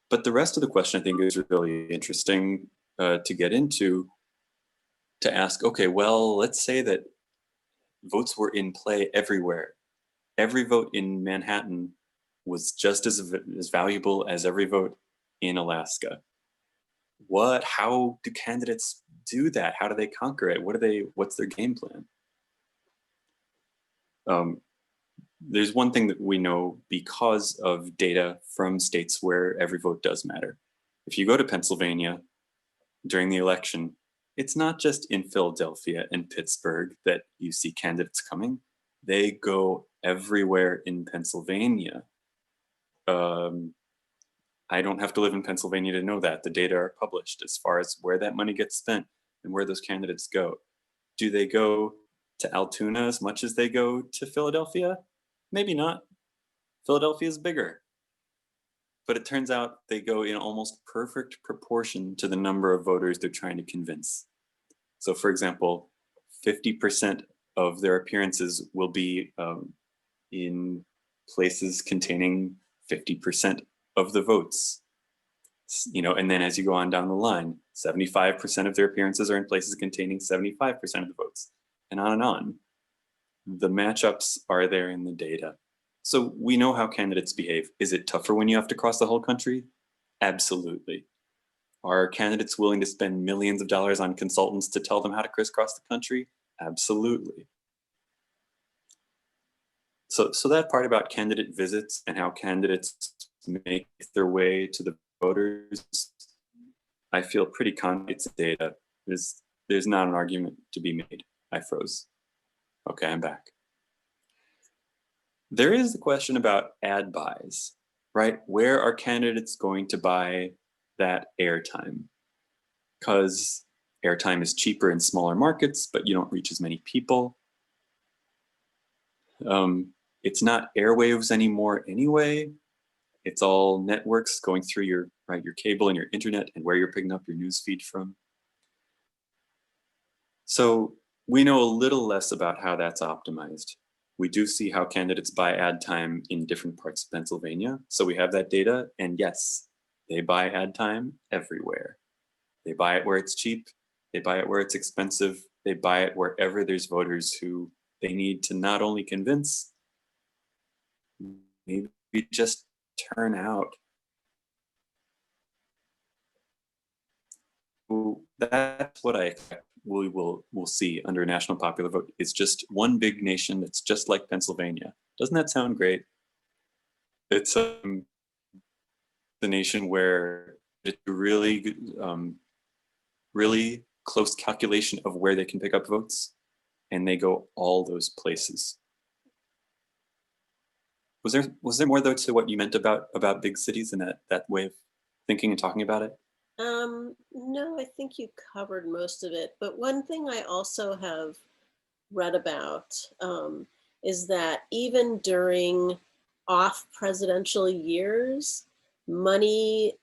But the rest of the question I think is really interesting to get into, to ask, okay, well, let's say that votes were in play everywhere. Every vote in Manhattan was just as valuable as every vote in Alaska. How do candidates do that? How do they conquer it? What's their game plan? There's one thing that we know because of data from states where every vote does matter. If you go to Pennsylvania during the election, it's not just in Philadelphia and Pittsburgh that you see candidates coming. They go everywhere in Pennsylvania. I don't have to live in Pennsylvania to know that. The data are published as far as where that money gets spent and where those candidates go. Do they go to Altoona as much as they go to Philadelphia? Maybe not. Philadelphia is bigger. But it turns out they go in almost perfect proportion to the number of voters they're trying to convince. So for example, 50% of their appearances will be in places containing 50% of the votes. And then as you go on down the line, 75% of their appearances are in places containing 75% of the votes, and on and on. The matchups are there in the data. So we know how candidates behave. Is it tougher when you have to cross the whole country? Absolutely. Are candidates willing to spend millions of dollars on consultants to tell them how to crisscross the country? Absolutely. So that part about candidate visits and how candidates make their way to the voters, I feel pretty confident it's data. There's not an argument to be made. I froze. Okay, I'm back. There is the question about ad buys, right? Where are candidates going to buy that airtime? Because airtime is cheaper in smaller markets, but you don't reach as many people. It's not airwaves anymore anyway. It's all networks going through your cable and your internet and where you're picking up your news feed from. So we know a little less about how that's optimized. We do see how candidates buy ad time in different parts of Pennsylvania. So we have that data, and yes, they buy ad time everywhere. They buy it where it's cheap, they buy it where it's expensive, they buy it wherever there's voters who they need to not only convince, maybe just turn out. That's what I expect we'll see under a national popular vote. It's just one big nation that's just like Pennsylvania. Doesn't that sound great? It's the nation where it's really, really close calculation of where they can pick up votes, and they go all those places. Was there more though to what you meant about big cities and that way of thinking and talking about it? No, I think you covered most of it. But one thing I also have read about is that even during off presidential years, money,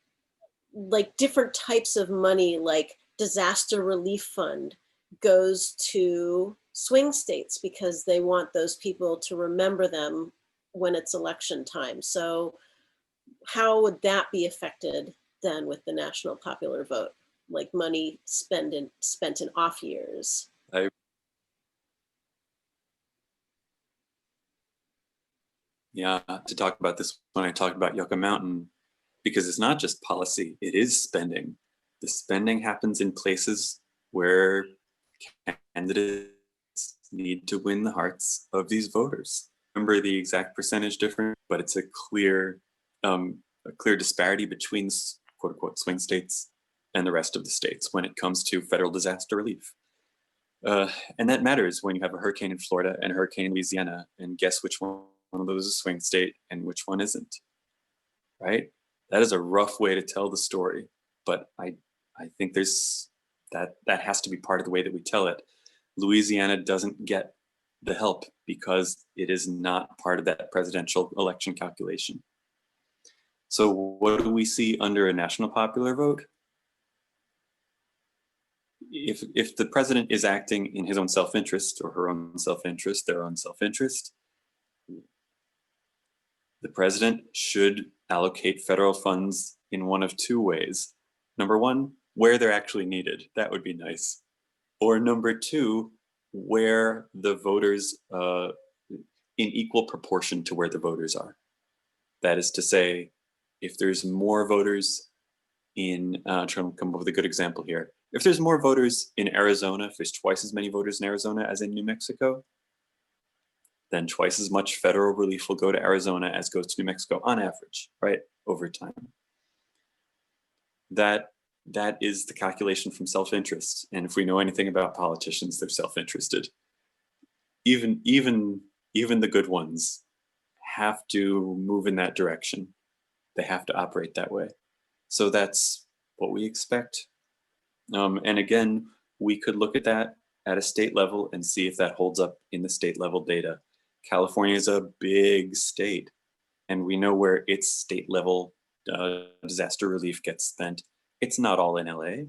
like different types of money, like disaster relief fund, goes to swing states because they want those people to remember them when it's election time. So how would that be affected then with the national popular vote? Like money spent in off years? Yeah, to talk about this when I talk about Yucca Mountain, because it's not just policy, it is spending. The spending happens in places where candidates need to win the hearts of these voters. Remember the exact percentage difference, but it's a clear disparity between quote unquote swing states and the rest of the states when it comes to federal disaster relief. And that matters when you have a hurricane in Florida and a hurricane in Louisiana, and guess which one of those is a swing state and which one isn't, right? That is a rough way to tell the story, but I think there's that has to be part of the way that we tell it. Louisiana doesn't get the help because it is not part of that presidential election calculation. So what do we see under a national popular vote? If the president is acting in his own self-interest or her own self-interest, their own self-interest, the president should allocate federal funds in one of two ways. Number one, where they're actually needed. That would be nice. Or number two, where the voters, in equal proportion to where the voters are. That is to say, if there's more voters in, trying to come up with a good example here. If there's more voters in Arizona, if there's twice as many voters in Arizona as in New Mexico, then twice as much federal relief will go to Arizona as goes to New Mexico on average, right, over time. That is the calculation from self-interest. And if we know anything about politicians, they're self-interested. Even the good ones have to move in that direction. They have to operate that way. So that's what we expect. And again, we could look at that at a state level and see if that holds up in the state level data. California is a big state, and we know where its state level disaster relief gets spent. It's not all in LA.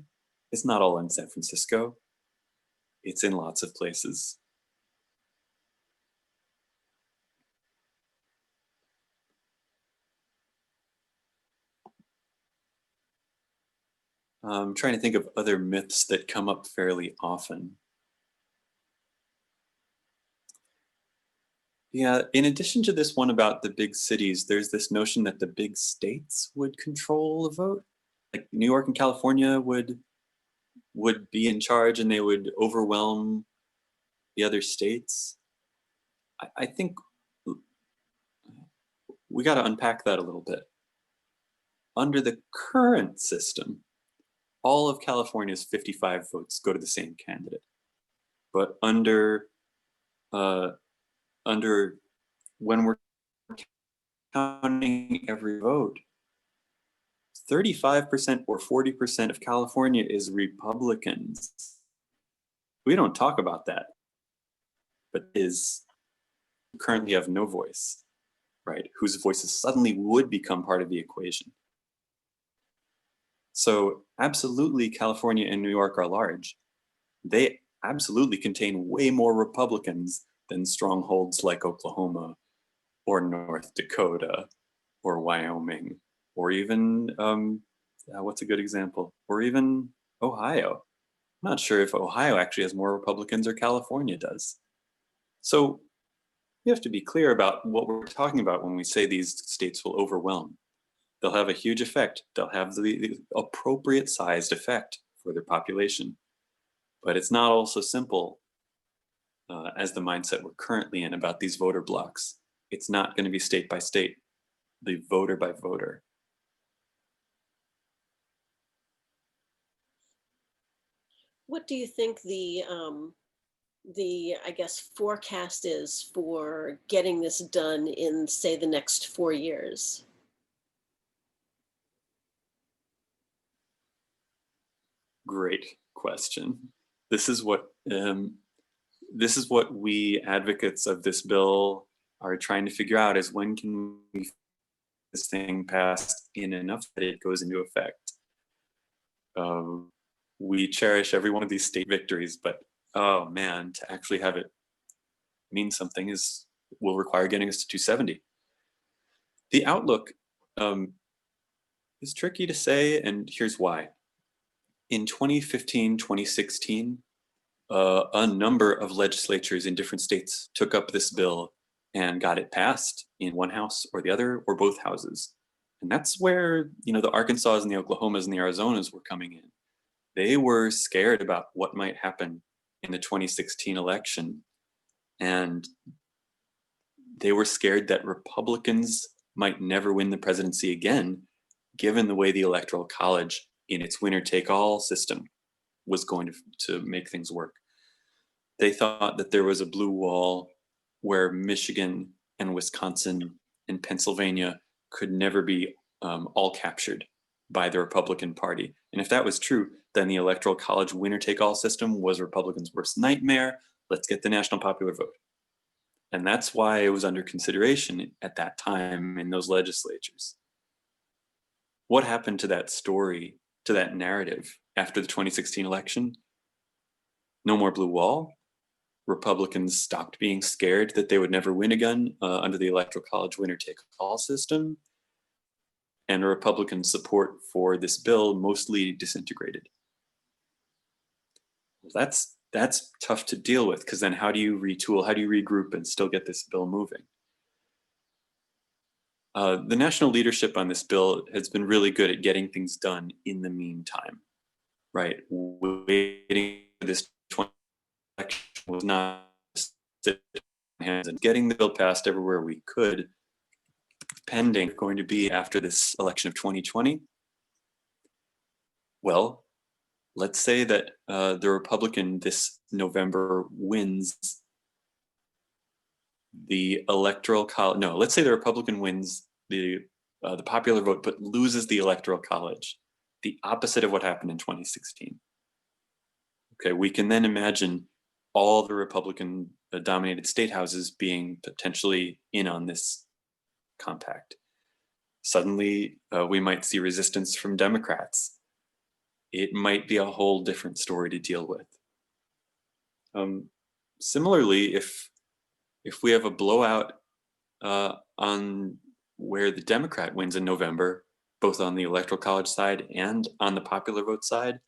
It's not all in San Francisco. It's in lots of places. I'm trying to think of other myths that come up fairly often. Yeah, in addition to this one about the big cities, there's this notion that the big states would control the vote. Like New York and California would be in charge and they would overwhelm the other states. I think we got to unpack that a little bit. Under the current system, all of California's 55 votes go to the same candidate. But under when we're counting every vote, 35% or 40% of California is Republicans. We don't talk about that, but is currently have no voice, right? Whose voices suddenly would become part of the equation. So absolutely, California and New York are large. They absolutely contain way more Republicans than strongholds like Oklahoma or North Dakota or Wyoming, or even, what's a good example? Or even Ohio. I'm not sure if Ohio actually has more Republicans or California does. So we have to be clear about what we're talking about when we say these states will overwhelm. They'll have a huge effect. They'll have the appropriate sized effect for their population. But it's not all so simple as the mindset we're currently in about these voter blocks. It's not going to be state by state, the voter by voter. What do you think the I guess forecast is for getting this done in, say, the next 4 years? Great question. This is what we advocates of this bill are trying to figure out: is when can we get this thing passed in enough that it goes into effect. We cherish every one of these state victories, but oh man, to actually have it mean something will require getting us to 270. The outlook is tricky to say, and here's why. In 2015, 2016, a number of legislatures in different states took up this bill and got it passed in one house or the other or both houses. And that's where, the Arkansas and the Oklahomas and the Arizonas were coming in. They were scared about what might happen in the 2016 election. And they were scared that Republicans might never win the presidency again, given the way the Electoral College in its winner-take-all system was going to make things work. They thought that there was a blue wall where Michigan and Wisconsin and Pennsylvania could never be all captured by the Republican Party. And if that was true, then the Electoral College winner-take-all system was Republicans' worst nightmare. Let's get the national popular vote. And that's why it was under consideration at that time in those legislatures. What happened to that story, to that narrative after the 2016 election? No more blue wall. Republicans stopped being scared that they would never win again under the Electoral College winner-take-all system. And Republican support for this bill mostly disintegrated. That's tough to deal with, because then how do you retool, how do you regroup and still get this bill moving? The national leadership on this bill has been really good at getting things done in the meantime, right? Waiting for this 20 election was not sit on hands, and getting the bill passed everywhere we could, pending going to be after this election of 2020. Well, let's say that the Republican this November wins the Electoral College. No, let's say the Republican wins the popular vote, but loses the Electoral College. The opposite of what happened in 2016. Okay, we can then imagine all the Republican dominated state houses being potentially in on this compact. Suddenly, we might see resistance from Democrats. It might be a whole different story to deal with. Similarly, if we have a blowout on where the Democrat wins in November, both on the Electoral College side and on the popular vote side,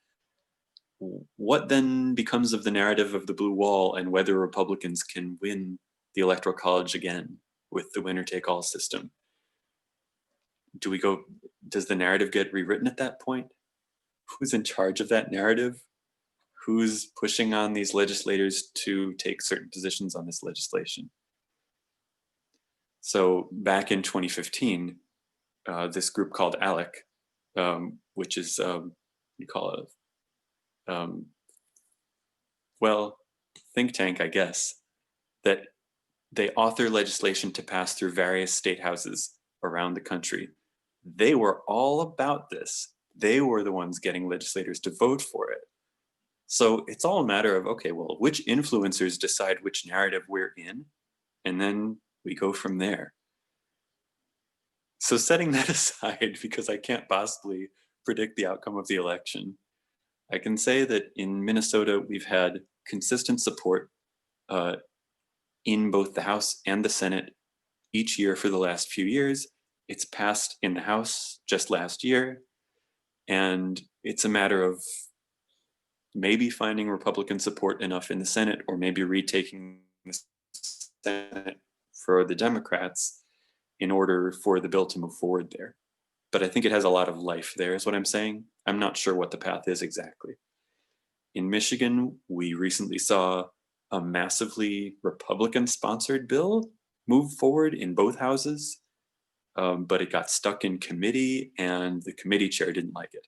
what then becomes of the narrative of the blue wall and whether Republicans can win the Electoral College again with the winner-take-all system? Does the narrative get rewritten at that point? Who's in charge of that narrative? Who's pushing on these legislators to take certain positions on this legislation? So back in 2015, this group called ALEC, which is, you call it, well, think tank, I guess, that they author legislation to pass through various state houses around the country. They were all about this. They were the ones getting legislators to vote for it. So it's all a matter of, okay, well, which influencers decide which narrative we're in, and then we go from there. So setting that aside, because I can't possibly predict the outcome of the election, I can say that in Minnesota, we've had consistent support in both the House and the Senate each year for the last few years. It's passed in the House just last year, and it's a matter of maybe finding Republican support enough in the Senate, or maybe retaking the Senate for the Democrats in order for the bill to move forward there. But I think it has a lot of life there, is what I'm saying. I'm not sure what the path is exactly. In Michigan, we recently saw a massively Republican-sponsored bill move forward in both houses, but it got stuck in committee and the committee chair didn't like it.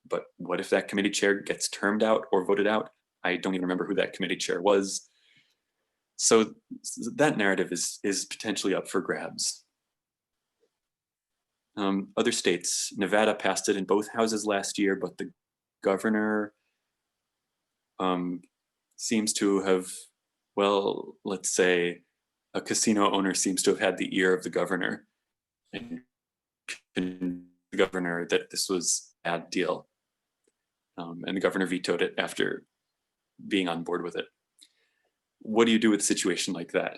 But what if that committee chair gets termed out or voted out? I don't even remember who that committee chair was. So that narrative is potentially up for grabs. Other states, Nevada passed it in both houses last year, but the governor seems to have, well, let's say a casino owner seems to have had the ear of the governor and convinced the governor that this was a bad deal. And the governor vetoed it after being on board with it. What do you do with a situation like that?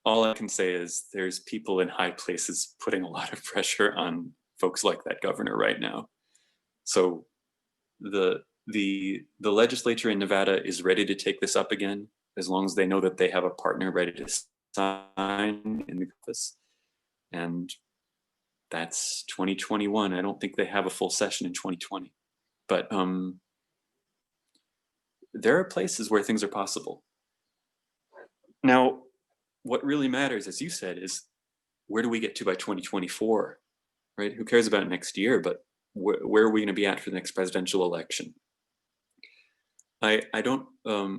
All I can say is there's people in high places putting a lot of pressure on folks like that governor right now. So the legislature in Nevada is ready to take this up again, as long as they know that they have a partner ready to sign in the office. And that's 2021. I don't think they have a full session in 2020. But there are places where things are possible. Now, what really matters, as you said, is where do we get to by 2024, right? Who cares about next year, but where are we going to be at for the next presidential election? I don't, I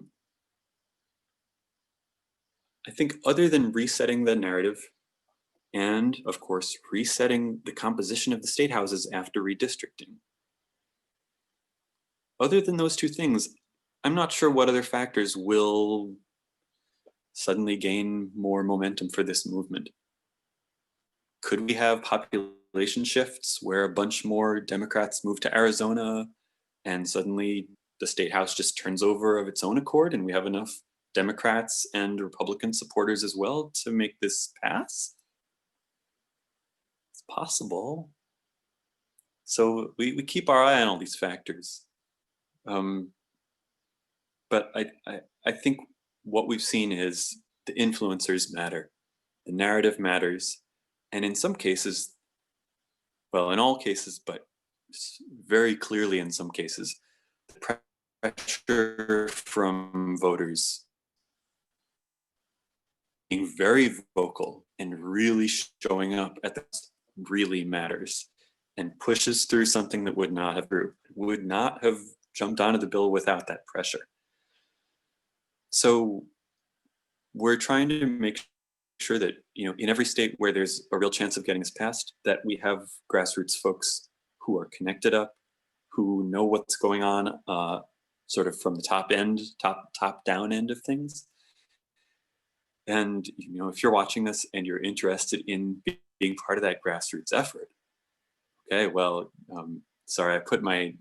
think other than resetting the narrative and, of course, resetting the composition of the state houses after redistricting, other than those two things, I'm not sure what other factors will suddenly gain more momentum for this movement. Could we have population shifts where a bunch more Democrats move to Arizona and suddenly the state house just turns over of its own accord and we have enough Democrats and Republican supporters as well to make this pass? It's possible. So we keep our eye on all these factors. But I think what we've seen is the influencers matter, the narrative matters, and in some cases, well, in all cases, but very clearly in some cases, the pressure from voters being very vocal and really showing up at this really matters and pushes through something that would not have jumped onto the bill without that pressure. So we're trying to make sure that, in every state where there's a real chance of getting this passed, that we have grassroots folks who are connected up, who know what's going on, sort of from the top down end of things. And, if you're watching this and you're interested in being part of that grassroots effort, okay, well, sorry, I put my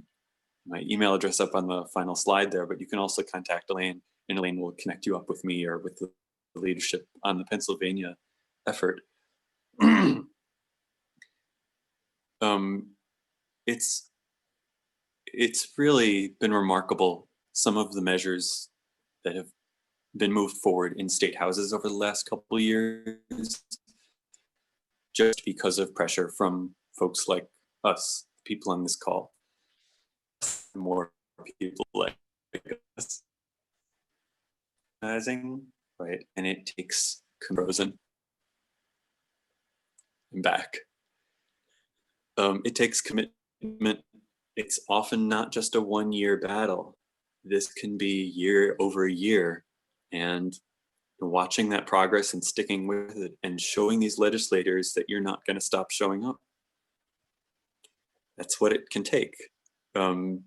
email address up on the final slide there, but you can also contact Elaine, and Elaine will connect you up with me or with the leadership on the Pennsylvania effort. It's really been remarkable, some of the measures that have been moved forward in state houses over the last couple of years, just because of pressure from folks like us, people on this call, more people like us, right? And it takes frozen and back. It takes commitment. It's often not just a one-year battle. This can be year over year, and watching that progress and sticking with it and showing these legislators that you're not going to stop showing up. That's what it can take. Elaine,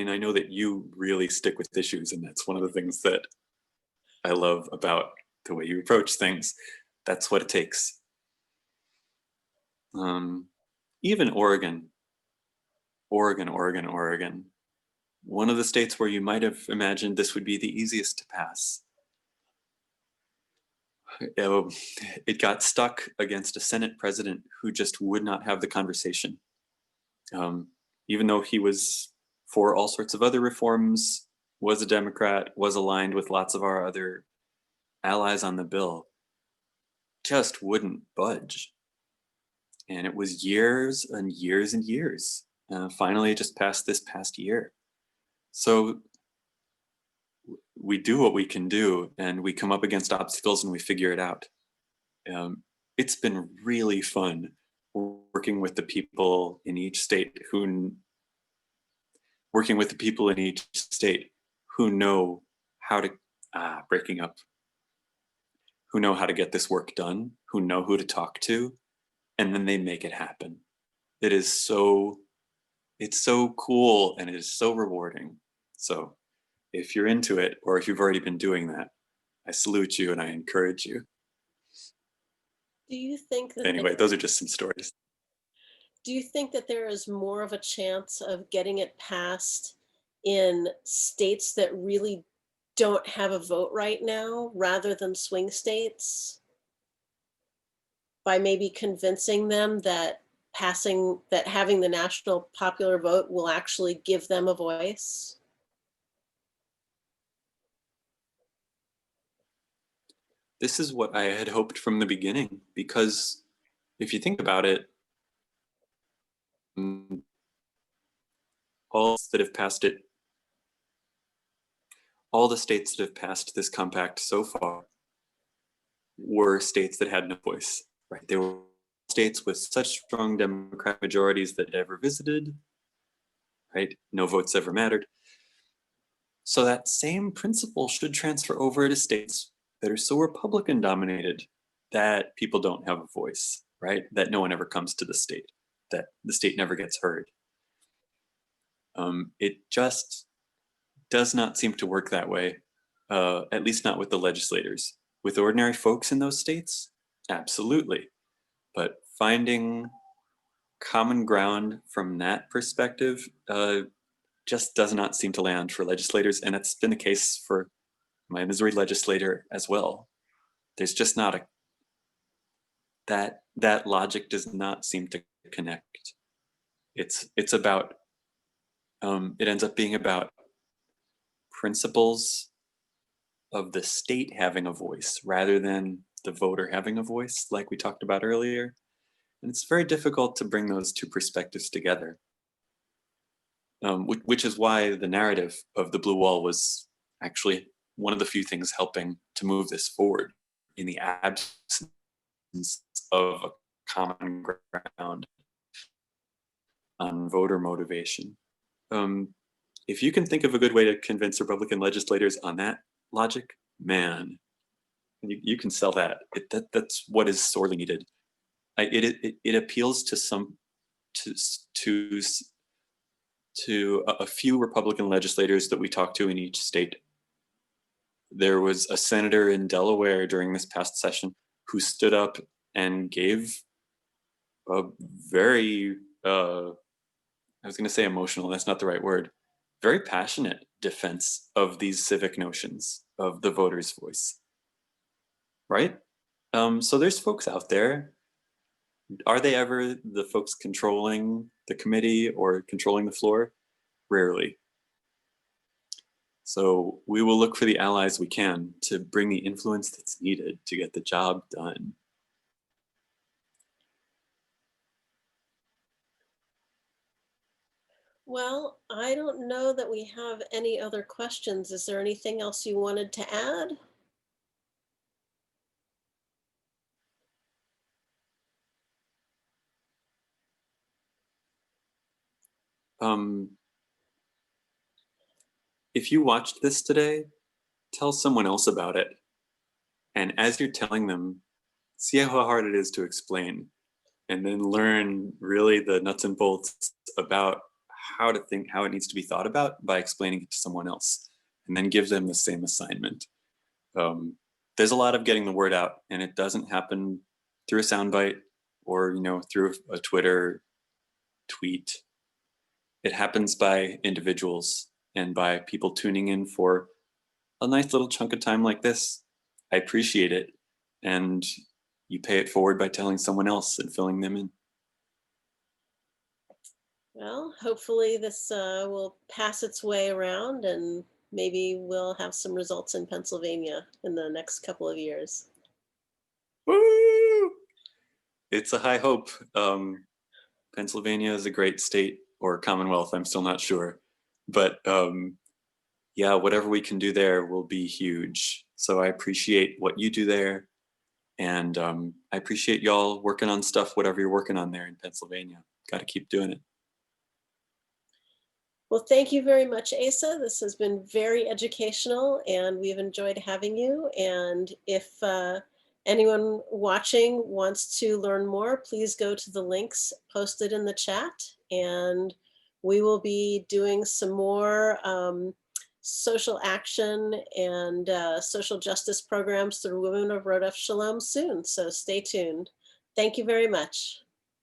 I know that you really stick with issues, and that's one of the things that I love about the way you approach things. That's what it takes. Even Oregon, one of the states where you might have imagined this would be the easiest to pass. it got stuck against a Senate president who just would not have the conversation. Even though he was for all sorts of other reforms, was a Democrat, was aligned with lots of our other allies on the bill, just wouldn't budge. And it was years and years and years. Finally, it just passed this past year. So we do what we can do, and we come up against obstacles and we figure it out. It's been really fun working with the people in each state who know how to who know how to get this work done, who know who to talk to, and then they make it happen. It's so cool, and it is so rewarding. So if you're into it, or if you've already been doing that, I salute you and I encourage you. Do you think that Anyway, those are just some stories. do you think that there is more of a chance of getting it passed in states that really don't have a vote right now rather than swing states, by maybe convincing them that having the national popular vote will actually give them a voice? This is what I had hoped from the beginning, because if you think about it, all that have passed it, all the states that have passed this compact so far were states that had no voice, right? They were states with such strong Democratic majorities that ever visited, right? No votes ever mattered. So that same principle should transfer over to states that are so Republican dominated that people don't have a voice, right? That no one ever comes to the state, that the state never gets heard. It just does not seem to work that way, at least not with the legislators. With ordinary folks in those states, absolutely. But finding common ground from that perspective just does not seem to land for legislators, and it's been the case for my Missouri legislator as well. There's just not that logic does not seem to connect. It's about it ends up being about principles of the state having a voice rather than the voter having a voice, like we talked about earlier. And it's very difficult to bring those two perspectives together, which is why the narrative of the blue wall was actually one of the few things helping to move this forward in the absence of a common ground on voter motivation. If you can think of a good way to convince Republican legislators on that logic, man, you can sell that. That's what is sorely needed. It appeals to a few Republican legislators that we talked to in each state. There was a senator in Delaware during this past session who stood up and gave a very, I was going to say emotional, that's not the right word, very passionate defense of these civic notions of the voter's voice, right? So there's folks out there. Are they ever the folks controlling the committee or controlling the floor? Rarely. So we will look for the allies we can to bring the influence that's needed to get the job done. Well, I don't know that we have any other questions. Is there anything else you wanted to add? If you watched this today, tell someone else about it. And as you're telling them, see how hard it is to explain, and then learn really the nuts and bolts about how to think, how it needs to be thought about by explaining it to someone else, and then give them the same assignment. There's a lot of getting the word out, and it doesn't happen through a soundbite or through a Twitter tweet. It happens by individuals and by people tuning in for a nice little chunk of time like this. I appreciate it. and you pay it forward by telling someone else and filling them in. Well, hopefully this will pass its way around and maybe we'll have some results in Pennsylvania in the next couple of years. Woo! It's a high hope. Pennsylvania is a great state, or Commonwealth, I'm still not sure. But yeah, whatever we can do there will be huge. So I appreciate what you do there. And I appreciate y'all working on stuff, whatever you're working on there in Pennsylvania. Got to keep doing it. Well, thank you very much, Asa. This has been very educational and we've enjoyed having you. And if anyone watching wants to learn more, please go to the links posted in the chat. And we will be doing some more social action and social justice programs through Women of Rodef Shalom soon. So stay tuned. Thank you very much.